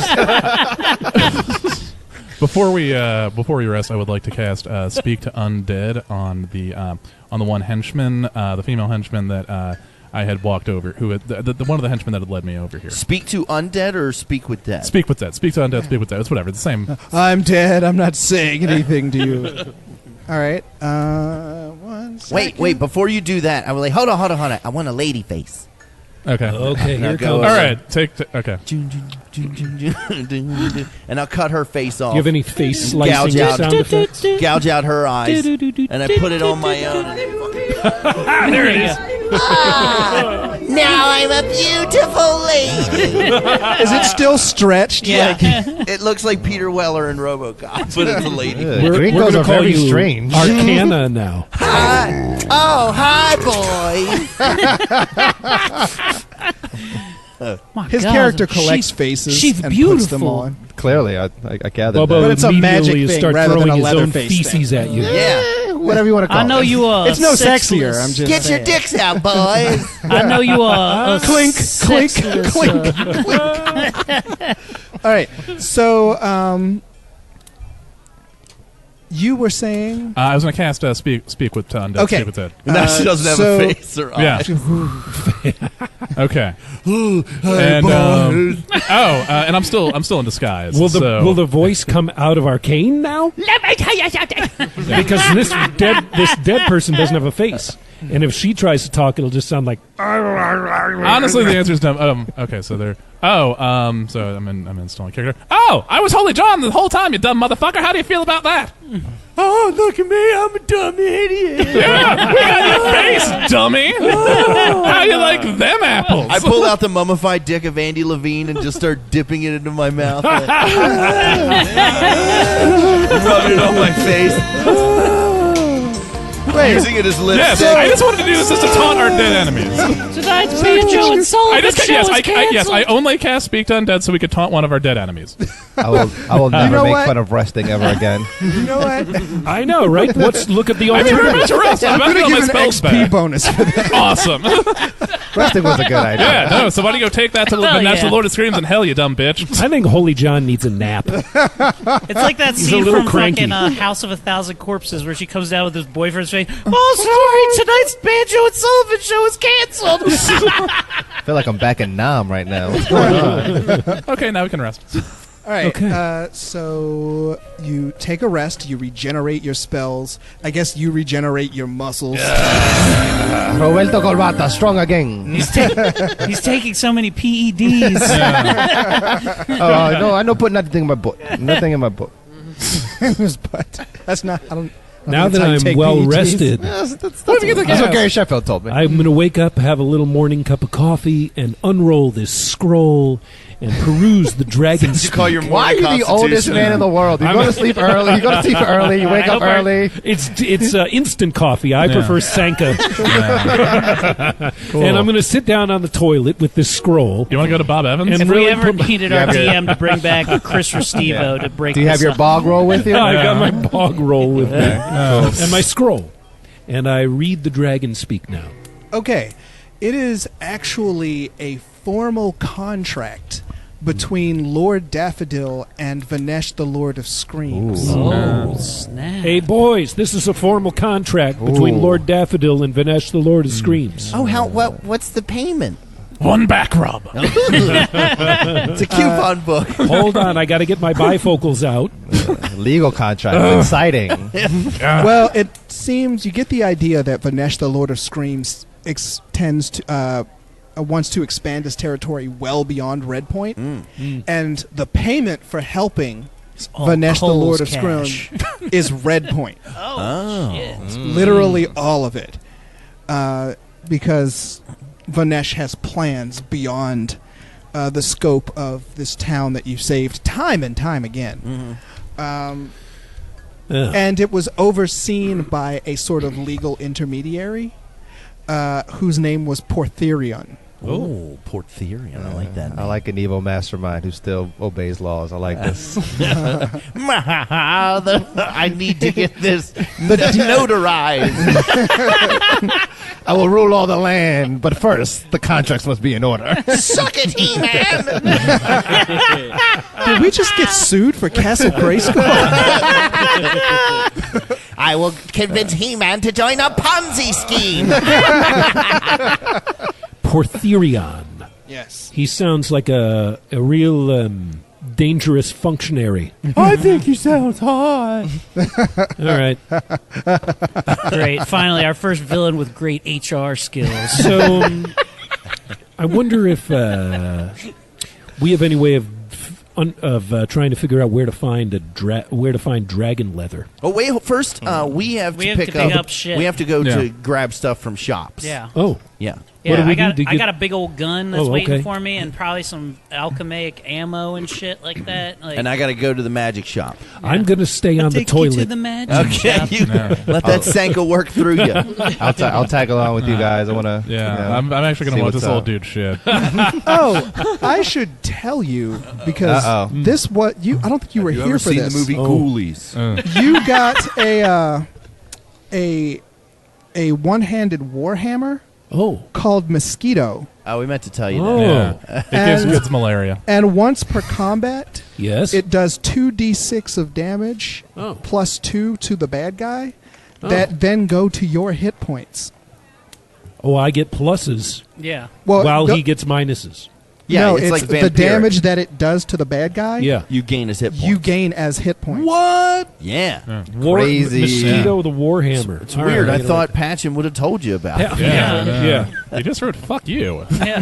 before we rest, I would like to cast Speak to Undead on the one henchman, the female henchman that I had walked over, who had, the one of the henchmen that had led me over here. Speak to undead or speak with dead? Speak with dead. Speak to undead. Speak with dead. It's whatever. It's the same. I'm dead. I'm not saying anything to you. All right. 1 second. Wait. Before you do that, I was like, hold on. I want a lady face. Okay. Okay, Now here go. comes. All right. Okay. And I'll cut her face off. Do you have any face slicing Gouge out. sound effects? Gouge out her eyes. And I put it on my own. And then There it is. Now I'm a beautiful lady. Is it still stretched? Yeah. it looks like Peter Weller in RoboCop, but it's a lady. The Gringos gonna are call very you strange. Arcana now. Hi. Oh, hi, boy. My His God, character collects she's- faces she's and puts them beautiful. on. Clearly, I gathered Bubba But it's a magic immediately thing start rather than throwing a his own Leatherface feces at you. Yeah. that. Whatever you want to call I know it. you are. It's no sexless. sexier. I'm just Get your dicks out, boys. I know you are. A Clink, clink, sexless, All right. So, you were saying. I was going to cast Speak with Undead. Okay. Speak with Dead. Now she doesn't have a face or eyes. Yeah. Okay. And and I'm still in disguise. Will so. the voice come out of Arcane now? Let me tell you something. Because this dead person doesn't have a face, and if she tries to talk, it'll just sound like. Honestly, the answer is no. Okay, so there. So I'm installing character. Oh, I was Holy John the whole time, you dumb motherfucker. How do you feel about that? Oh, look at me. I'm a dumb idiot. Yeah, we got your face, dummy. How you like them apples? I pulled out the mummified dick of Andy Levine and just started dipping it into my mouth. Rubbing it on my face. Using it as lipstick. Yes, I just wanted to do this just to taunt our dead enemies. Tonight's Banjo and Sullivan I only cast Speak to Undead so we could taunt one of our dead enemies. I will never make fun of resting ever again. You know what? I know, right? Look at the I'm alternative. about to rest. I'm I'm about to going to get my give an spells XP back. bonus for that. Awesome. Resting was a good idea. Yeah, no, so why don't you go take that to the National Lord of Screams and hell, you dumb bitch. I think Holy John needs a nap. It's like that He's a scene little from cranky. fucking House of a Thousand Corpses where she comes down with his boyfriend's face. Oh, sorry, tonight's Banjo and Sullivan show is canceled. I feel like I'm back in Nam right now. What's going on? Okay, now we can rest. All right. Okay. So you take a rest. You regenerate your spells. I guess you regenerate your muscles. Roberto Corbata, strong again. He's taking so many PEDs. No, I don't put nothing in my book. Nothing in my book. in his butt. That's not. I don't. Now that's that how you I'm take well PEDs. rested, That's what Gary Sheffield told me. I'm going to wake up, have a little morning cup of coffee, and unroll this scroll and peruse the dragon You call your Why are you the oldest man in the world? You go to sleep early. You go to sleep early. You wake up early. It's instant coffee. I prefer Sanka. Cool. And I'm going to sit down on the toilet with this scroll. You want to go to Bob Evans? And If really we ever put- needed our DM to bring back Chris Restivo to break Do you have this your up. bog roll with you? I got my bog roll with me and my scroll. And I read the dragon speak now. Okay, it is actually a formal contract between Lord Daffodil and Vanesh, the Lord of Screams. Oh, snap. Hey, boys, this is a formal contract between Lord Daffodil and Vanesh, the Lord of Screams. Oh, what's the payment? One back rub. It's a coupon book. Hold on, I got to get my bifocals out. Legal contract. Exciting. Well, it seems you get the idea that Vanesh, the Lord of Screams, wants to expand his territory well beyond Red Point, and the payment for helping Vanesh, the Lord of Screams, is Red Point. Oh, shit. Literally all of it, because Vanesh has plans beyond the scope of this town that you saved time and time again. And it was overseen by a sort of legal intermediary whose name was Portherion. Oh, Portherion. I like that. I like an evil mastermind who still obeys laws. I like this. I need to get this notarized. I will rule all the land, but first, the contracts must be in order. Suck it, He-Man. Did we just get sued for Castle Grayskull? I will convince He-Man to join a Ponzi scheme. Portherion. Yes. He sounds like a real dangerous functionary. I think he sounds hot. All right. Great. Finally, our first villain with great HR skills. So I wonder if we have any way of trying to figure out where to find dragon leather. Oh wait! First, we have to pick up shit. We have to go to grab stuff from shops. Yeah. Oh. Yeah. Yeah, What do we I do to I get- got a big old gun that's Oh, waiting okay. for me, and probably some alchemaic ammo and shit like that. Like, And I got to go to the magic shop. I'm going to stay on the take you to toilet. the magic Okay, shop. you let that Sanka work through you. I'll tag along with you guys. I want to. Yeah, I'm actually going see to watch what's this old up. dude shit. Oh, I should tell you because I don't think you were You here ever for seen this. the movie Ghoulies? You got a one-handed warhammer called Mosquito. Oh, we meant to tell you Oh. that. Yeah. It gives kids malaria. And once per combat, Yes. it does 2d6 of damage Oh. plus 2 to the bad guy that then go to your hit points. I get pluses Yeah. Well, while he gets minuses. Yeah, no, it's like the vampiric. damage that it does to the bad guy. Yeah. You gain his hit points. You gain as hit points. What? Yeah. Crazy. Mosquito the Warhammer. It's weird. I thought Patchen would have told you about it. Yeah. You just wrote "fuck you." Yeah.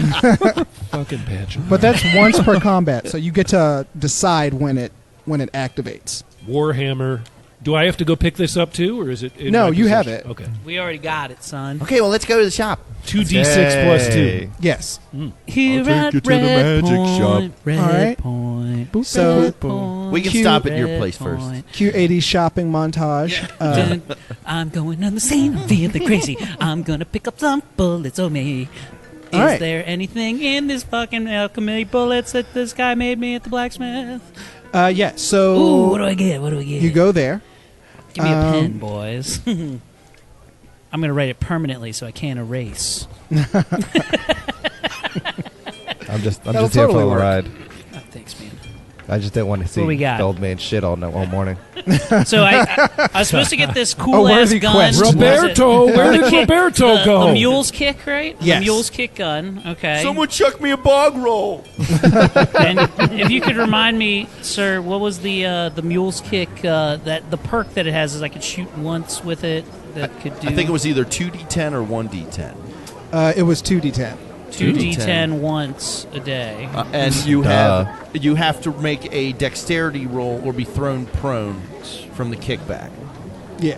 Fucking patch. But that's once per combat, so you get to decide when it activates. Warhammer. Do I have to go pick this up too, or is it? In No, my you have possession? it. Okay. We already got it, son. Okay, well, let's go to the shop. 2d6 plus 2. Yes. Here take at you to the Red magic Point, shop. Red All right. Point, So- Red Point, We can Cute. stop at your Red place first. Point. Q80 shopping montage. I'm going on the scene, I'm feeling crazy. I'm gonna pick up some bullets, oh me. Is All right. there anything in this fucking alchemy bullets that this guy made me at the blacksmith? Yeah. So Ooh, what do I get? What do I get? you go there. Give me a pen, boys. I'm gonna write it permanently so I can't erase. I'm just That'll here totally for the work. ride. Oh, thanks, man. I just didn't want to see What we got? the old man shit all morning. So I was supposed to get this cool A ass worthy gun. quest. Was it Roberto, where the did kick- Roberto go? The mule's kick, right? Yes. The mule's kick gun. Okay. Someone chuck me a bog roll. And if you could remind me, sir, what was the mule's kick? That the perk that it has is I could shoot once with it. That could do. I think it was either 2d10 or 1d10. It was 2d10. 2d10 once a day. And you have to make a dexterity roll or be thrown prone from the kickback. Yeah.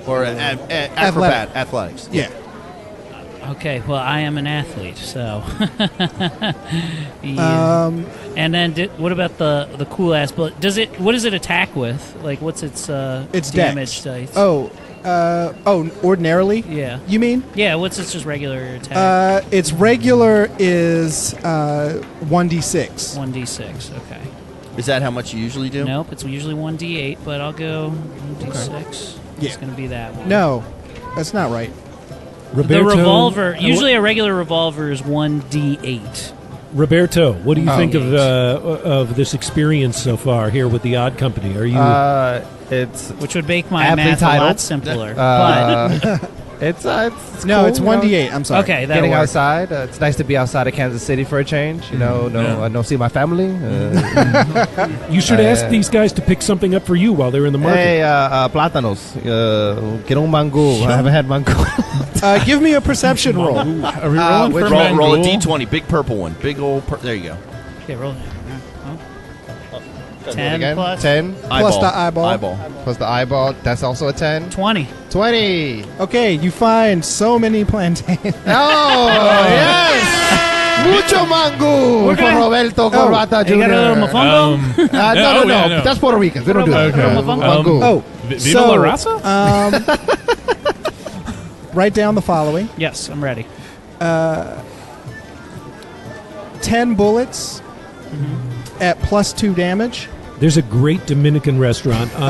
Or athletics. Yeah. Okay, well, I am an athlete, so. Yeah. And then, what about the cool ass bullet? What does it attack with? Like, what's its It's damage dex. dice? Ordinarily? Yeah. You mean? Yeah, what's its just regular attack? Its regular is 1d6. 1d6, okay. Is that how much you usually do? Nope, it's usually 1d8, but I'll go 1d6. Yeah. It's going to be that one. No, that's not right. Roberto, The revolver, usually a regular revolver is 1d8. Roberto, what do you think Eight. of this experience so far here with the Odd Company? Are you? It's Which would make my Aptly math a lot titled. simpler. it's No, cool, it's you know? 1d8. I'm sorry. Okay, that Getting works. outside. It's nice to be outside of Kansas City for a change. You know, see my family. You should ask these guys to pick something up for you while they're in the market. Hey, Platanos, get un mango. I haven't had mango. Give me a perception roll. Are we rolling for Roll a Mangool? d20, big purple one. Big old there you go. Okay, roll it. Do it 10 again. plus 10 Plus the eyeball. plus the eyeball. That's also a 10. 20. 20. Okay, you find so many plantains. Oh, yes! Mucho mango for Roberto Corbata Jr. You got a little mofongo? No. yeah, no. That's Puerto Ricans. We don't do that. Okay. Mango. Oh, Viva la raza? write down the following. Yes, I'm ready. 10 bullets at plus 2 damage. There's a great Dominican restaurant on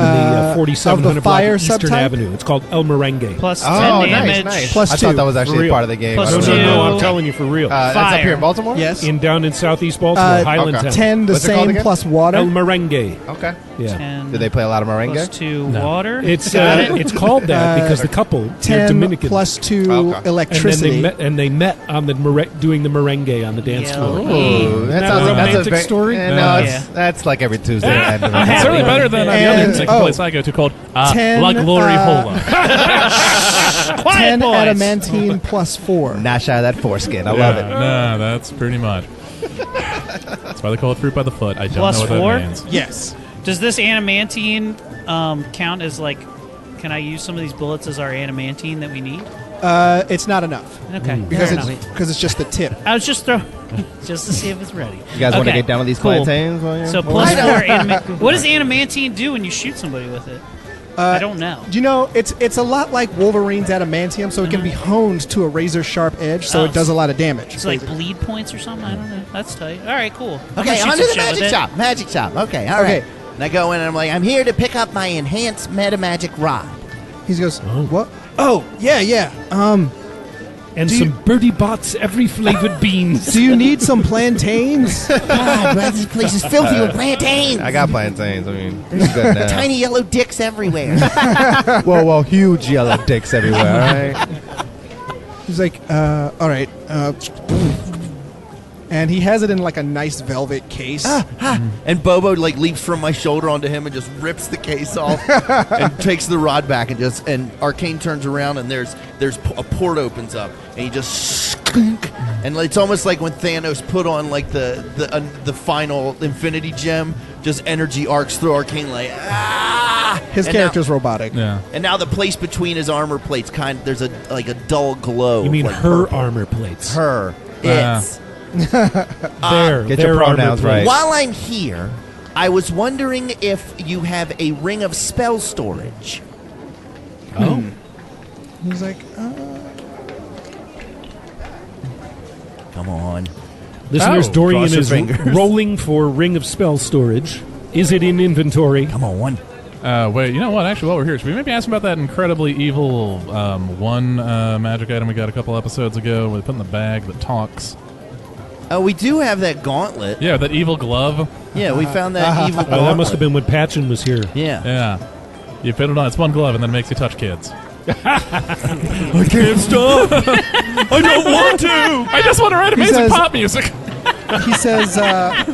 the 4700 of the block fire of Eastern subtype? Avenue. It's called El Merengue. Plus 10 Oh, damage. nice. Plus I 2. thought that was For actually real. part of the game. Plus I No, don't no, two. know. no, I'm telling you for real. That's Fire. up here in Baltimore? Yes. Down in southeast Baltimore, Highland okay. Town. 10 the What's it called same again? plus water. El Merengue. Okay. Yeah. 10 Did they play a lot of plus merengue? 2 water? It's Got it? it's called that because the couple, they're 10 Dominican. plus 2 Okay. electricity. And they met on the doing the merengue on the dance Yeah. floor. Ooh, that Isn't sounds that a like that's a romantic very, story? No, Yeah. that's like every Tuesday. night. It's certainly better than the And- other Mexican place I go to called 10, La Glory Hola. 10 boys. adamantine plus 4. Not shy of that foreskin. I love it. No, that's pretty much. That's why they call it fruit by the foot. I don't Plus know what 4? that means. Yes. Does this animantine count as like? Can I use some of these bullets as our animantine that we need? It's not enough Okay, because fair it's enough. because it's just the tip. I was just throwing, just to see if it's ready. You guys want to Okay, get down with these cool. plantains? while you're- So plus 4 what does animantine do when you shoot somebody with it? I don't know. You know, it's a lot like Wolverine's adamantium, so it can be honed to a razor sharp edge, so Oh, it does a lot of damage. It's like bleed points or something. I don't know. That's tight. All right, cool. I'm Okay, gonna on shoot to some the shit with magic it. shop. Magic shop. Okay, all Okay. right. And I go in and I'm like, I'm here to pick up my enhanced meta magic rod. He goes, what? Oh, yeah. And some Birdie Bots every flavored beans. Do you need some plantains? God, bro, this place is filthy with plantains. I got plantains. I mean, it's good now. Tiny yellow dicks everywhere. Whoa, huge yellow dicks everywhere. All right. He's like, all right. And he has it in like a nice velvet case. And Bobo like leaps from my shoulder onto him and just rips the case off and takes the rod back and Arcane turns around and there's a port opens up and he just skunk, and it's almost like when Thanos put on like the final Infinity Gem, just energy arcs through Arcane like His character's robotic. Yeah. And now the place between his armor plates there's a dull glow. You mean like her purple. armor plates? Her. It's. Get your pronouns right. While I'm here, I was wondering if you have a ring of spell storage. Oh. He's like, Come on. Listeners, Dorian cross your is fingers. rolling for Ring of Spell Storage. Is it in inventory? Come on. Wait, you know what? Actually, while we're here, should we maybe ask about that incredibly evil one magic item we got a couple episodes ago where they put in the bag that talks? Oh, we do have that gauntlet. Yeah, that evil glove. Yeah, we found that evil gauntlet. That must have been when Patchen was here. Yeah. Yeah. You put it on. It's one glove, and then it makes you touch kids. I can't stop. I don't want to. I just want to write amazing says- pop music. he says, I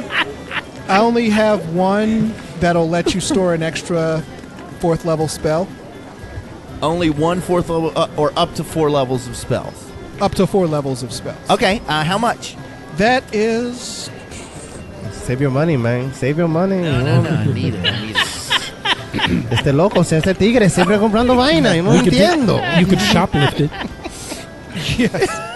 only have one that'll let you store an extra 4th level spell. Only 1 4th level, or up to 4 levels of spells. Up to 4 levels of spells. Okay, how much? That is... Save your money, man. Save your money. No, I need it. Este loco se hace tigre siempre comprando vaina y no entiendo. You could shoplift it.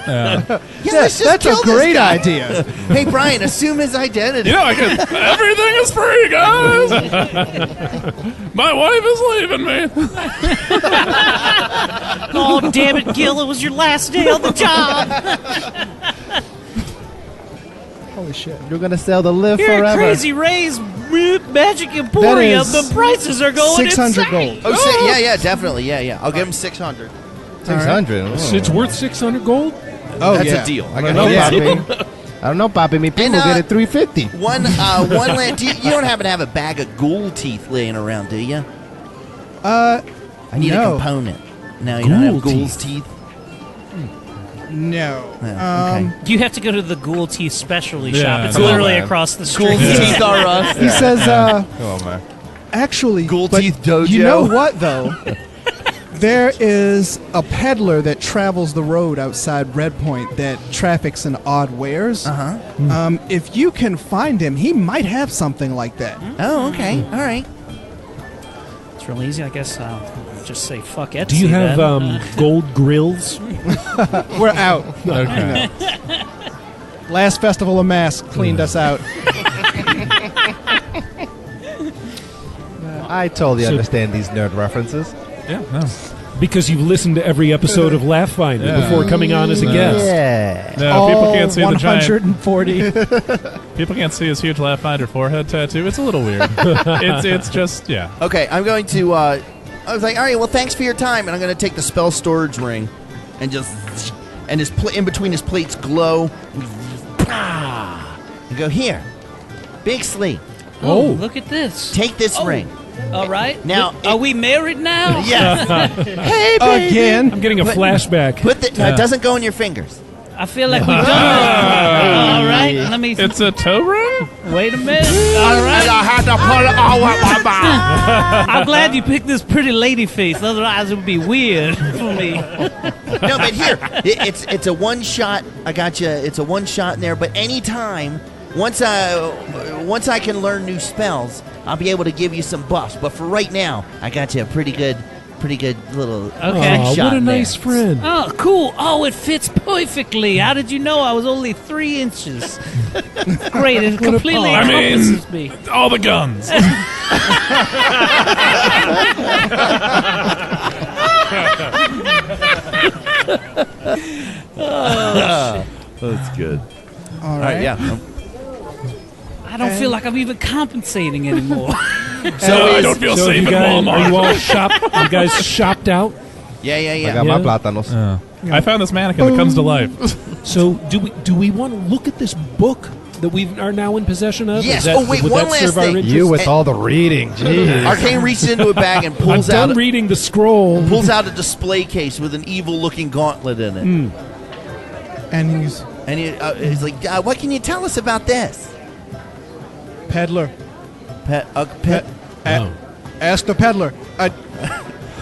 Let's just That's kill a this great guy. idea. Hey, Brian, assume his identity. You know, I could. Everything is free, guys. My wife is leaving me. Oh, damn it, Gil, it was your last day on the job. Holy shit. You're gonna sell the live Here at forever. Crazy Ray's Magic Emporium, is the prices are going 600 insane. gold. Yeah, definitely. Yeah. I'll give him 600. 600. It's worth 600 gold? Oh, That's yeah. a deal. I don't know, papi. I don't know, papi. Me people get it 350. One you don't happen to have a bag of ghoul teeth laying around, do you? I need a no. component. No, you don't have Ghoul ghoul's teeth? No. Okay. You have to go to the Ghoul Teeth specialty Yeah, shop. It's come on, literally man. across the street. Ghoul's teeth are us. He says, Come on, man. actually, Ghoul but Teeth Dojo. You know what, though? There is a peddler that travels the road outside Red Point that traffics in odd wares. If you can find him, he might have something like that. Oh, okay. All right. It's real easy, I guess. Just say fuck Etsy. Do you have then. gold grills? We're out. Okay. Last Festival of Masks cleaned us out. I totally So- understand these nerd references. Yeah. No. Because you've listened to every episode of Laugh Finder Yeah. before coming on as a guest. Yeah. No, people can't see the giant. 140. People can't see his huge Laugh Finder forehead tattoo. It's a little weird. it's just Okay, I'm going to. I was like, all right, well, thanks for your time, and I'm going to take the spell storage ring, and his in between his plates glow, and go here, big sleep. Oh, look at this. Take this ring. All right. Now, are we married now? Yes. Hey, baby. Again. I'm getting a flashback. No, it doesn't go in your fingers. I feel like we've done it. All right. Let me. It's a toe ring. Wait a minute. All right. I had to put it all up my mouth. I'm glad you picked this pretty lady face. Otherwise, it would be weird for me. No, but here, it's a one shot. I got you. It's a one shot in there. But anytime, once I can learn new spells, I'll be able to give you some buffs. But for right now, I got you a pretty good little Okay. shot What a in there. nice friend. Oh, cool. Oh, it fits perfectly. How did you know I was only 3 inches? Great. It completely I mean- encompasses me. All the guns. That's good. All right. Yeah. I don't feel like I'm even compensating anymore. I don't feel So safe you in guys, Walmart. are you all you guys shopped out? Yeah. I got my Yeah. plátanos. I found this mannequin that comes to life. So do we want to look at this book that we are now in possession of? Yes. Would One that last serve our thing. interest? You with all the reading, jeez. Arcane reaches into a bag and I'm pulls done out reading the scroll. a display case with an evil-looking gauntlet in it. And he's And he's like, "What can you tell us about this?" peddler. Pet. Ask the peddler.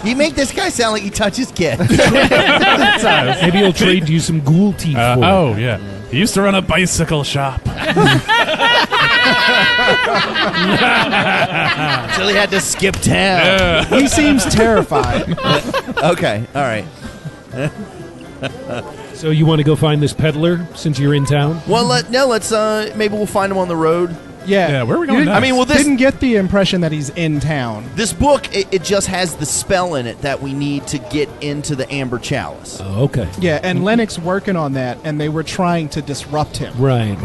You make this guy sound like he touches kids. Maybe he'll trade you some ghoul teeth for it. Oh, yeah. He used to run a bicycle shop. Until he had to skip town. He seems terrified. Okay, all right. So you want to go find this peddler since you're in town? Well, let's maybe we'll find him on the road. Yeah, where are we going You next? I mean, well, this didn't get the impression that he's in town. this book it just has the spell in it that we need to get into the Amber Chalice. Oh, okay. Yeah, and Lennox working on that, and they were trying to disrupt him. Right.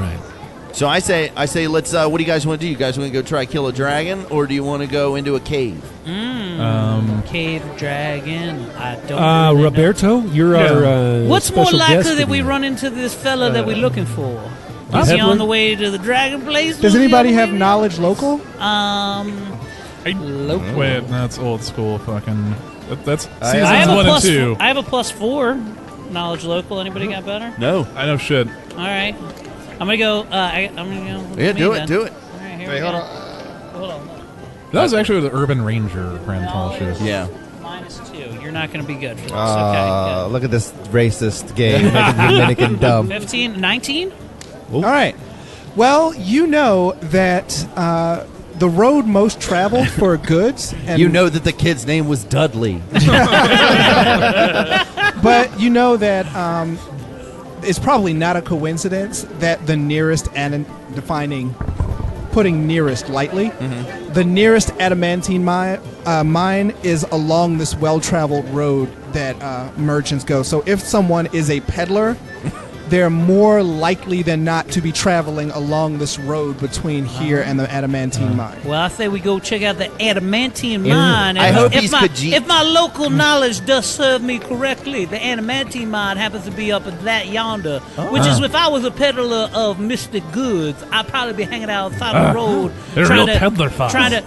So I say, let's. What do you guys want to do? You guys want to go try kill a dragon, or do you want to go into a cave? Cave dragon. I don't really Roberto, you're our know. What's more special guest likely that we today. run into this fella that we're looking for? The Is he peddler? on the way to the dragon place? Does or anybody the other have way? knowledge local? Wait, that's old school fucking... That's I seasons have a 1 and plus. 2. I have a +4 knowledge local. Anybody got better? No. I know shit. All right. I'm gonna go. I'm gonna go. with Yeah, me do then. it. Do it. All right, here Wait, we hold go. on. Hold on. That was actually the Urban Ranger Grand Tall shit. Yeah. -2. You're not gonna be good for this. Okay. Look at this racist game making Dominican dumb. 15, 19. All right. Well, you know that the road most traveled for goods, and You know that the kid's name was Dudley. but you know that it's probably not a coincidence that the nearest and defining, putting nearest lightly, the nearest adamantine mine is along this well-traveled road that merchants go. So if someone is a peddler, they're more likely than not to be traveling along this road between here and the adamantine mine. Well, I say we go check out the adamantine mine. I hope if he's my, Khajiit. if my local knowledge does serve me correctly, the adamantine mine happens to be up at that yonder, which is if I was a peddler of mystic goods, I'd probably be hanging out outside the road, They're trying real to peddler files. trying to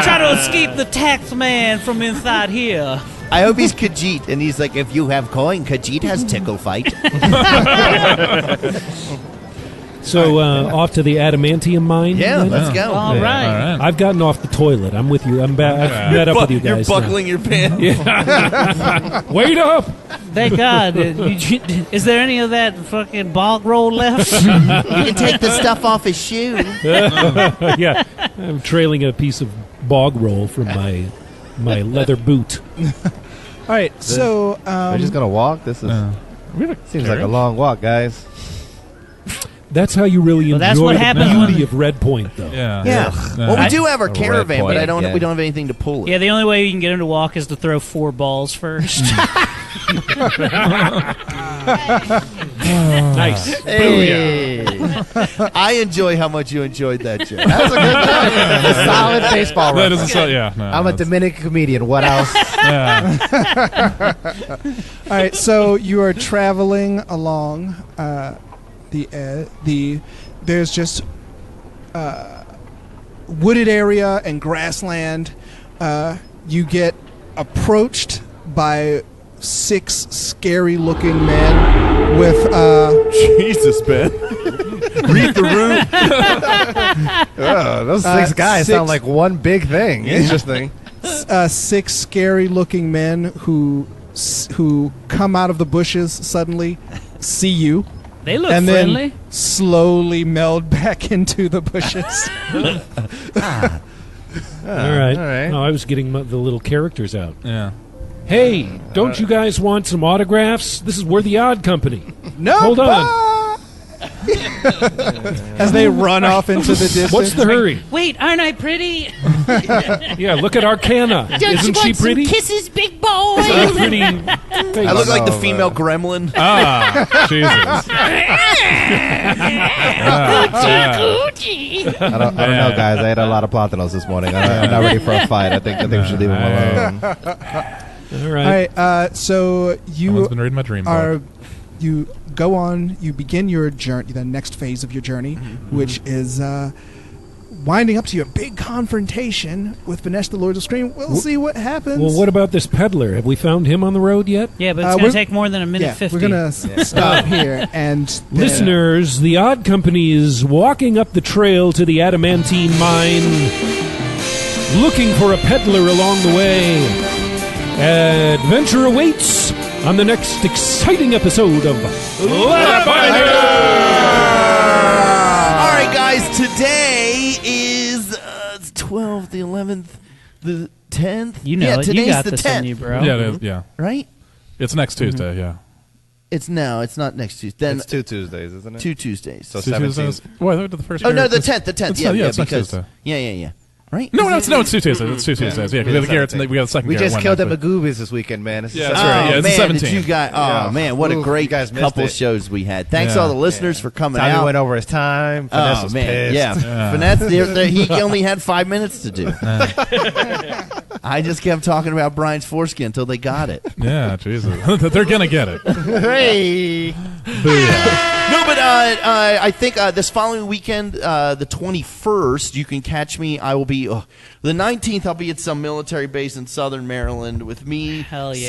try to escape the tax man from inside here. I hope he's Khajiit, and he's like, if you have coin, Khajiit has tickle fight. So off to the adamantium mine. Yeah, then? let's go. All right. All right. I've gotten off the toilet. I'm with you. I've met up with you guys. You're buckling your pants. Wait up! Thank God. Is there any of that fucking bog roll left? You can take the stuff off his shoe. Yeah, I'm trailing a piece of bog roll from my leather boot. All right, so We're just gonna walk. This is seems like a long walk, guys. That's how you really Well, that's enjoy what the happens beauty when- of Red Point, though. Yeah. Yeah. Well, we do have our A red caravan, but point, yeah. we don't have anything to pull it. Yeah, the only way you can get him to walk is to throw 4 balls first. Nice. Hey. I enjoy how much you enjoyed that joke. That's a good joke. A solid baseball That reference. is so, yeah. No, I'm a that's- Dominican comedian. What else? Yeah. all right, so you are traveling along there's just wooded area and grassland. You get approached by 6 scary-looking men with Jesus, Ben. Read the room. Oh, those 6 guys 6 sound like one big thing. Interesting. 6 scary-looking men who come out of the bushes suddenly, see you, They look and friendly. then slowly meld back into the bushes. All right. all right. Oh, I was getting the little characters out. Yeah. Hey, don't you guys want some autographs? This is We're the Odd Company. No, Hold on. As they run off into the distance. What's the hurry? Wait, aren't I pretty? Yeah, look at Arcana. Isn't she pretty? Kisses, big boy. Got a pretty I look like the No, female gremlin. Ah, Jesus. I don't know, guys. I ate a lot of Platanos this morning. I'm not ready for a fight. I think we should leave him alone. All All right. right. So you Someone's been reading my dream book. you go on. You begin your journey, the next phase of your journey, which is winding up to your big confrontation with Vanesh, the Lord of Scream. We'll see what happens. Well, what about this peddler? Have we found him on the road yet? Yeah, but it's going to take more than a minute Yeah, 50. we're gonna stop here and then- Listeners, the Odd Company is walking up the trail to the adamantine mine, looking for a peddler along the way. Adventure awaits on the next exciting episode of Ladderfinder! All right, guys. Today is 12th, the 11th, the 10th. You know yeah, it. You today's got the this 10th. in you, bro. Yeah, it is, yeah. Right? It's next Tuesday, yeah. It's not next Tuesday. Then It's 2 Tuesdays, isn't it? 2 Tuesdays. So Two 17th. Tuesdays? Well, I thought the first Oh year- no, the 10th. The 10th. It's Yeah, not- yeah, yeah, it's next because Tuesday. yeah. Right? No, it's 2 Tuesdays. It's 2 Tuesdays. Yeah, because we have the Garrett's and we got the second We Garrett just one killed next the week. Magoobies this weekend, man. It's Yeah, just- that's right. Yeah, Oh it's the man, did 17th. you guys? Oh Yeah. man, what a Ooh, great you guys missed couple it. shows we had. Thanks Yeah. all the listeners for coming Tommy out. went over his time. Vanessa was man, pissed. yeah. Vanessa, he only had 5 minutes to do. I just kept talking about Brian's foreskin until they got it. Yeah, Jesus. They're going to get it. Hey. No, but I think this following weekend, the 21st, you can catch me. I will be the 19th. I'll be at some military base in Southern Maryland with me, Hell yeah.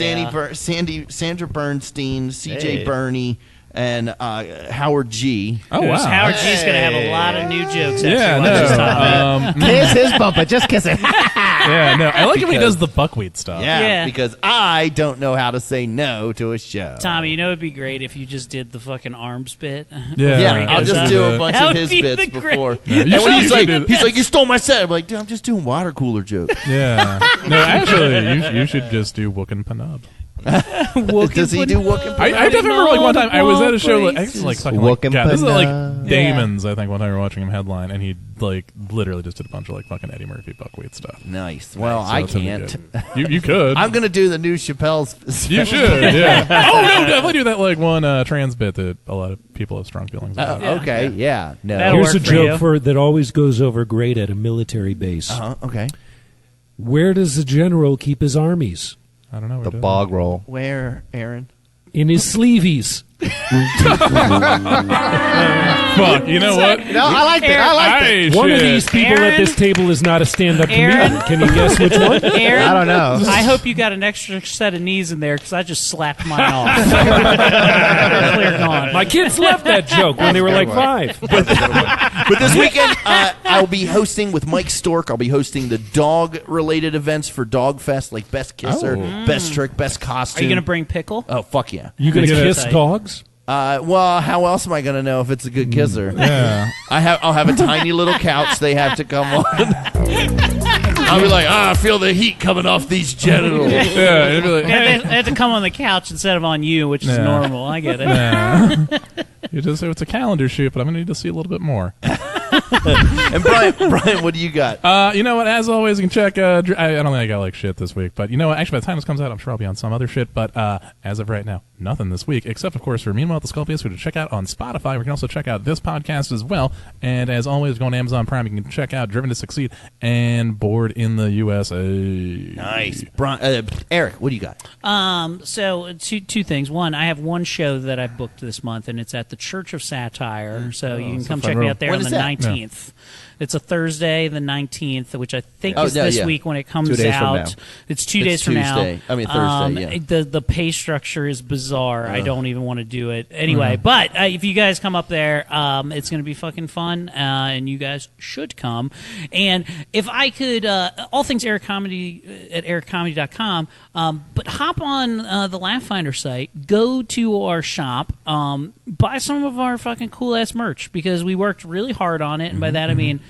Sandra Bernstein, CJ Hey. Burney, and Howard G. Oh, wow. Howard G's going to have a lot of new jokes Yeah, after he watches Tommy. Kiss his bumper. Just kiss it. Yeah, no. I like it when he does the buckwheat stuff. Yeah. Because I don't know how to say no to a show. Tommy, you know it'd be great if you just did the fucking arms bit. Yeah. Yeah, I'll just do a bunch That of would his be bits the before. great- And when You should do he's like, you stole my set. I'm like, dude, I'm just doing water cooler jokes. Yeah. No, actually, you should just do Wookin' Panub. Does he do Wookin' I definitely remember like one time I was at a show like I was like fucking like Wookin' God, this is like Panub. Damon's I think one time we were watching him headline and he like literally just did a bunch of like fucking Eddie Murphy buckwheat stuff. Nice. Well, So I it's gonna be can't. good. You could. I'm gonna do the new Chappelle's. You should. Yeah. Oh no, definitely do that like one trans bit that a lot of people have strong feelings about. Okay. Yeah. No. That'll Here's a work for you. joke that always goes over great at a military base. Okay. Where does the general keep his armies? I don't know. The bog roll. Where, Aaron? In his sleeveys. Fuck. You know what? No, I liked it. I liked it. Hey, One of shit. these people at Aaron? this table is not a stand-up Aaron? comedian. Can you guess which one? Aaron, I don't know. I hope you got an extra set of knees in there because I just slapped mine off. Clear gone. My kids left that joke when they were like 5. But this weekend, I'll be hosting with Mike Stork. I'll be hosting the dog-related events for Dog Fest, like Best Kisser, Best Trick, Best Costume. Are you going to bring pickle? Oh, fuck yeah. You gonna Get it kiss tight. dogs? Well, how else am I going to know if it's a good kisser? Yeah. I'll have a tiny little couch they have to come on. I'll be like, I feel the heat coming off these genitals. Yeah. It'd be like, They have to come on the couch instead of on you, which is Yeah. normal. I get it. yeah. You just say it's a calendar shoot, but I'm gonna need to see a little bit more. And Brian, what do you got? You know what? As always, you can check. I don't think I got like shit this week, but you know what? Actually, by the time this comes out, I'm sure I'll be on some other shit. But as of right now, nothing this week, except of course for Meanwhile the Sculpius, who to check out on Spotify. We can also check out this podcast as well. And as always, go on Amazon Prime. You can check out Driven to Succeed and Bored in the USA. Nice. Eric, what do you got? So two things. One, I have one show that I've booked this month, and it's at the Church of Satire. So you can come check me out there When on is the that? 19th. It's a Thursday, the 19th, which I think Oh, is yeah, this yeah. week when it comes 2 days from out. now. It's 2 It's days from now. Tuesday. I mean, Thursday, yeah. The pay structure is bizarre. I don't even want to do it. Anyway, but if you guys come up there, it's going to be fucking fun, and you guys should come. And if I could, all things Eric Comedy at ericcomedy.com, but hop on the Laugh Finder site, go to our shop, buy some of our fucking cool-ass merch, because we worked really hard on it, and by that I mean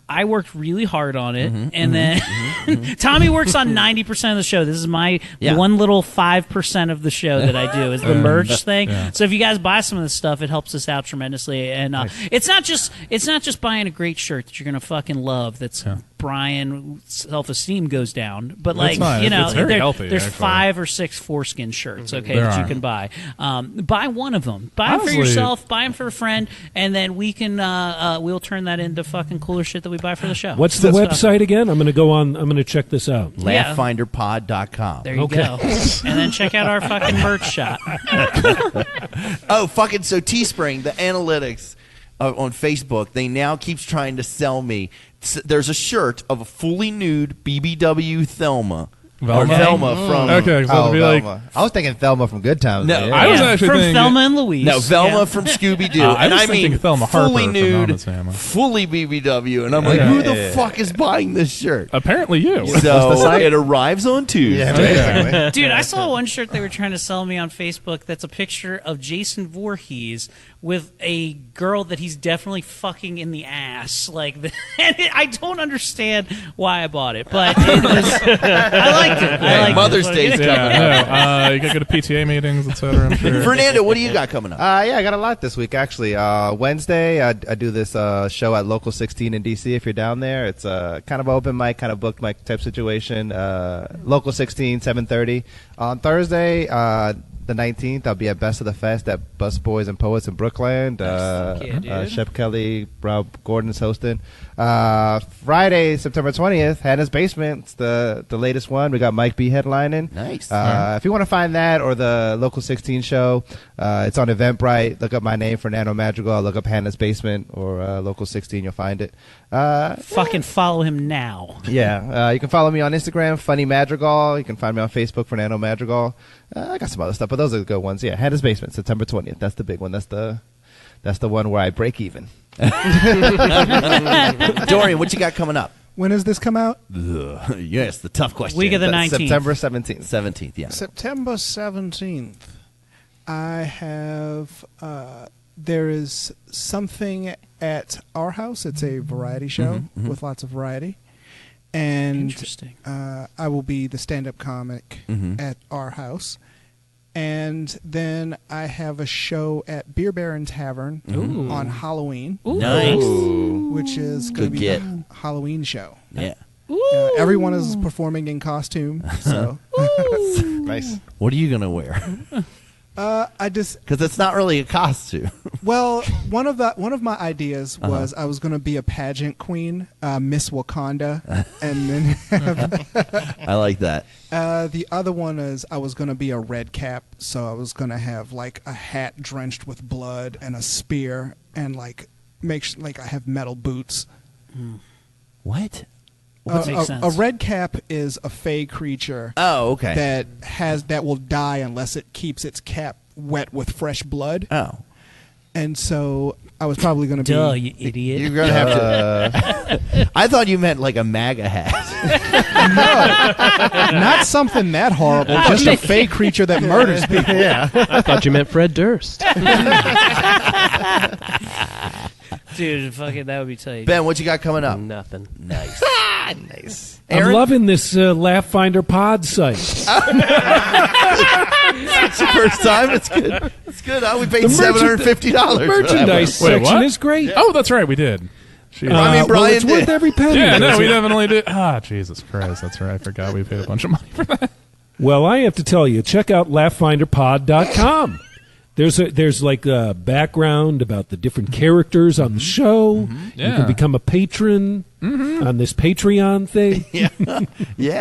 I worked really hard on it, and then Tommy works on 90% of the show. This is my one little 5% of the show that I do is the merch thing. Yeah. So if you guys buy some of this stuff, it helps us out tremendously. And it's not just buying a great shirt that you're gonna fucking love. That's Brian's self-esteem goes down. But That's fine. It's very healthy, there's actually. 5 or 6 foreskin shirts, okay, There that are. you can buy. Buy one of them. Buy them for Honestly- yourself. Buy them for a friend, and then we can we'll turn that into fucking cooler shit that we buy for the show. What's the website again? I'm going to go on. I'm going to check this out. LaughfinderPod.com. There you go. And then check out our fucking merch shop. Oh, fucking so Teespring, the analytics on Facebook, they now keeps trying to sell me. There's a shirt of a fully nude BBW Thelma. Or Velma from... Okay, so it'd be like... Velma. I was thinking Thelma from Good Times. No, Yeah. I was actually from thinking... Thelma and Louise. No, Velma from Scooby-Doo. I and was I thinking mean Thelma Harper fully from nude, Mama's Family. fully BBW. And I'm like, who the fuck is buying this shirt? Apparently you. So it arrives on Tuesday. Yeah, basically. Dude, I saw one shirt they were trying to sell me on Facebook that's a picture of Jason Voorhees with a girl that he's definitely fucking in the ass. And I don't understand why I bought it, but it was, I liked it. Hey, Mother's Day's coming up. No, you gotta go to PTA meetings, etc. I'm sure. Fernando, what do you got coming up? Yeah, I got a lot this week, actually. Wednesday, I do this show at Local 16 in D.C. if you're down there. It's kind of open mic, kind of booked mic type situation. Local 16, 7:30. On Thursday, the 19th, I'll be at Best of the Fest at Bus Boys and Poets in Brookland. Shep Kelly, Rob Gordon's hosting. Friday, September 20th, Hannah's Basement. It's the latest one. We got Mike B headlining. Nice. If you want to find that or the Local 16 show, it's on Eventbrite. Look up my name, Fernando Madrigal. Look up Hannah's Basement or Local 16. You'll find it. Fucking follow him now. Yeah. You can follow me on Instagram, Funny Madrigal. You can find me on Facebook, Fernando Madrigal. I got some other stuff, but those are the good ones. Yeah, Hannah's Basement, September 20th. That's the big one. That's the one where I break even. Dorian, what you got coming up? When does this come out? Yes, the tough question. Week of the 19th. September 17th. 17th, yeah. September 17th. I have, there is something at our house. It's a variety show with lots of variety. And Interesting. I will be the stand-up comic at our house. And then I have a show at Beer Baron Tavern on Halloween. Nice. Which is going to be get. a Halloween show. Yeah. Everyone is performing in costume. So Nice. What are you going to wear? I just Because it's not really a costume. well, one of my ideas was I was going to be a pageant queen, Miss Wakanda, and then I like that. the other one is I was going to be a red cap, so I was going to have like a hat drenched with blood and a spear, and like I have metal boots. What? Makes sense. A red cap is a fey creature. Oh, okay. that will die unless it keeps its cap wet with fresh blood. Oh. And so I was probably going to be. Duh, you idiot. You're going to have to. I thought you meant like a MAGA hat. No, not something that horrible. Just a fey creature that murders people. Yeah. I thought you meant Fred Durst. Dude, fucking, that would be tight. Ben, what you got coming up? Nothing. Nice. Nice. I'm Aaron? loving this Laugh Finder Pod site. It's the first time. It's good. It's good. We paid $750. The merchandise Wait, section what? is great. Oh, that's right, we did. Jeez. I mean, well, Brian it's worth did. every penny. Yeah, no, That's we it. definitely did. Jesus Christ, that's right. I forgot we paid a bunch of money for that. Well, I have to tell you, check out laughfinderpod.com. There's like a background about the different characters on the show. You Yeah. can become a patron on this Patreon thing. Yeah.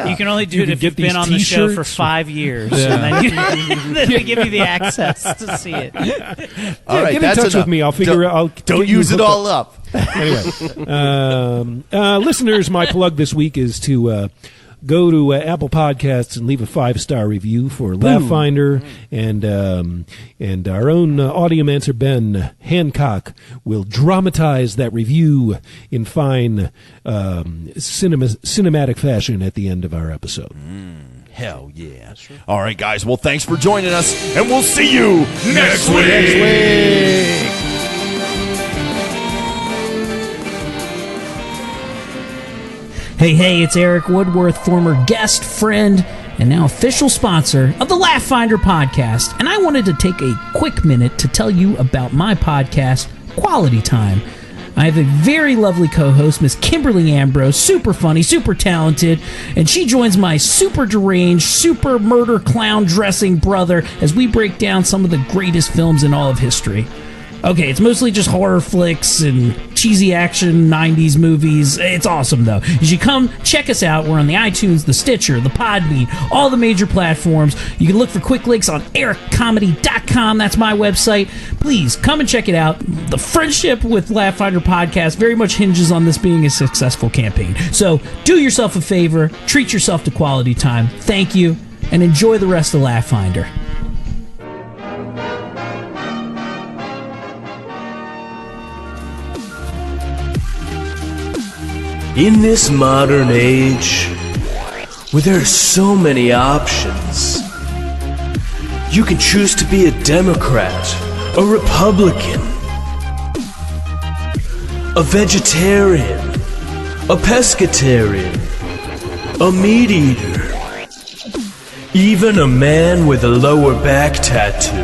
You can only do You it can if get you've been these on the show for t-shirts. 5 years. Yeah. And then they give you the access to see it. All right, Get in that's touch enough. with me. I'll figure out. I'll Don't get you use it hooked up. all up. Anyway, listeners, my plug this week is to go to Apple Podcasts and leave a 5-star review for Laugh Finder, and our own audiomancer Ben Hancock will dramatize that review in fine cinematic fashion at the end of our episode. Hell yeah. All right, guys. Well, thanks for joining us, and we'll see you next week. Hey, it's Eric Woodworth, former guest, friend, and now official sponsor of the Laugh Finder podcast. And I wanted to take a quick minute to tell you about my podcast, Quality Time. I have a very lovely co-host, Miss Kimberly Ambrose, super funny, super talented, and she joins my super deranged, super murder clown dressing brother as we break down some of the greatest films in all of history. Okay, it's mostly just horror flicks and cheesy action 90s movies. It's awesome, though. You should come check us out. We're on the iTunes, the Stitcher, the Podbean, all the major platforms. You can look for quick links on ericcomedy.com. That's my website. Please, come and check it out. The friendship with Laugh Finder Podcast very much hinges on this being a successful campaign. So, do yourself a favor, treat yourself to quality time. Thank you, and enjoy the rest of Laugh Finder. In this modern age, where there are so many options, you can choose to be a Democrat, a Republican, a vegetarian, a pescatarian, a meat eater, even a man with a lower back tattoo.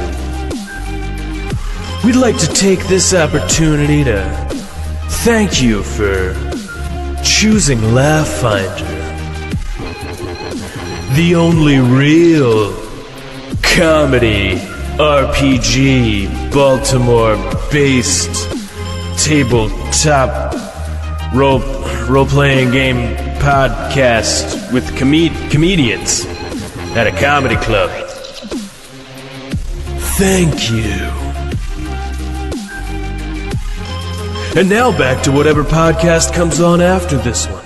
We'd like to take this opportunity to thank you for choosing Laugh Finder, the only real comedy RPG Baltimore-based tabletop role-playing game podcast with comedians at a comedy club. Thank you. And now back to whatever podcast comes on after this one.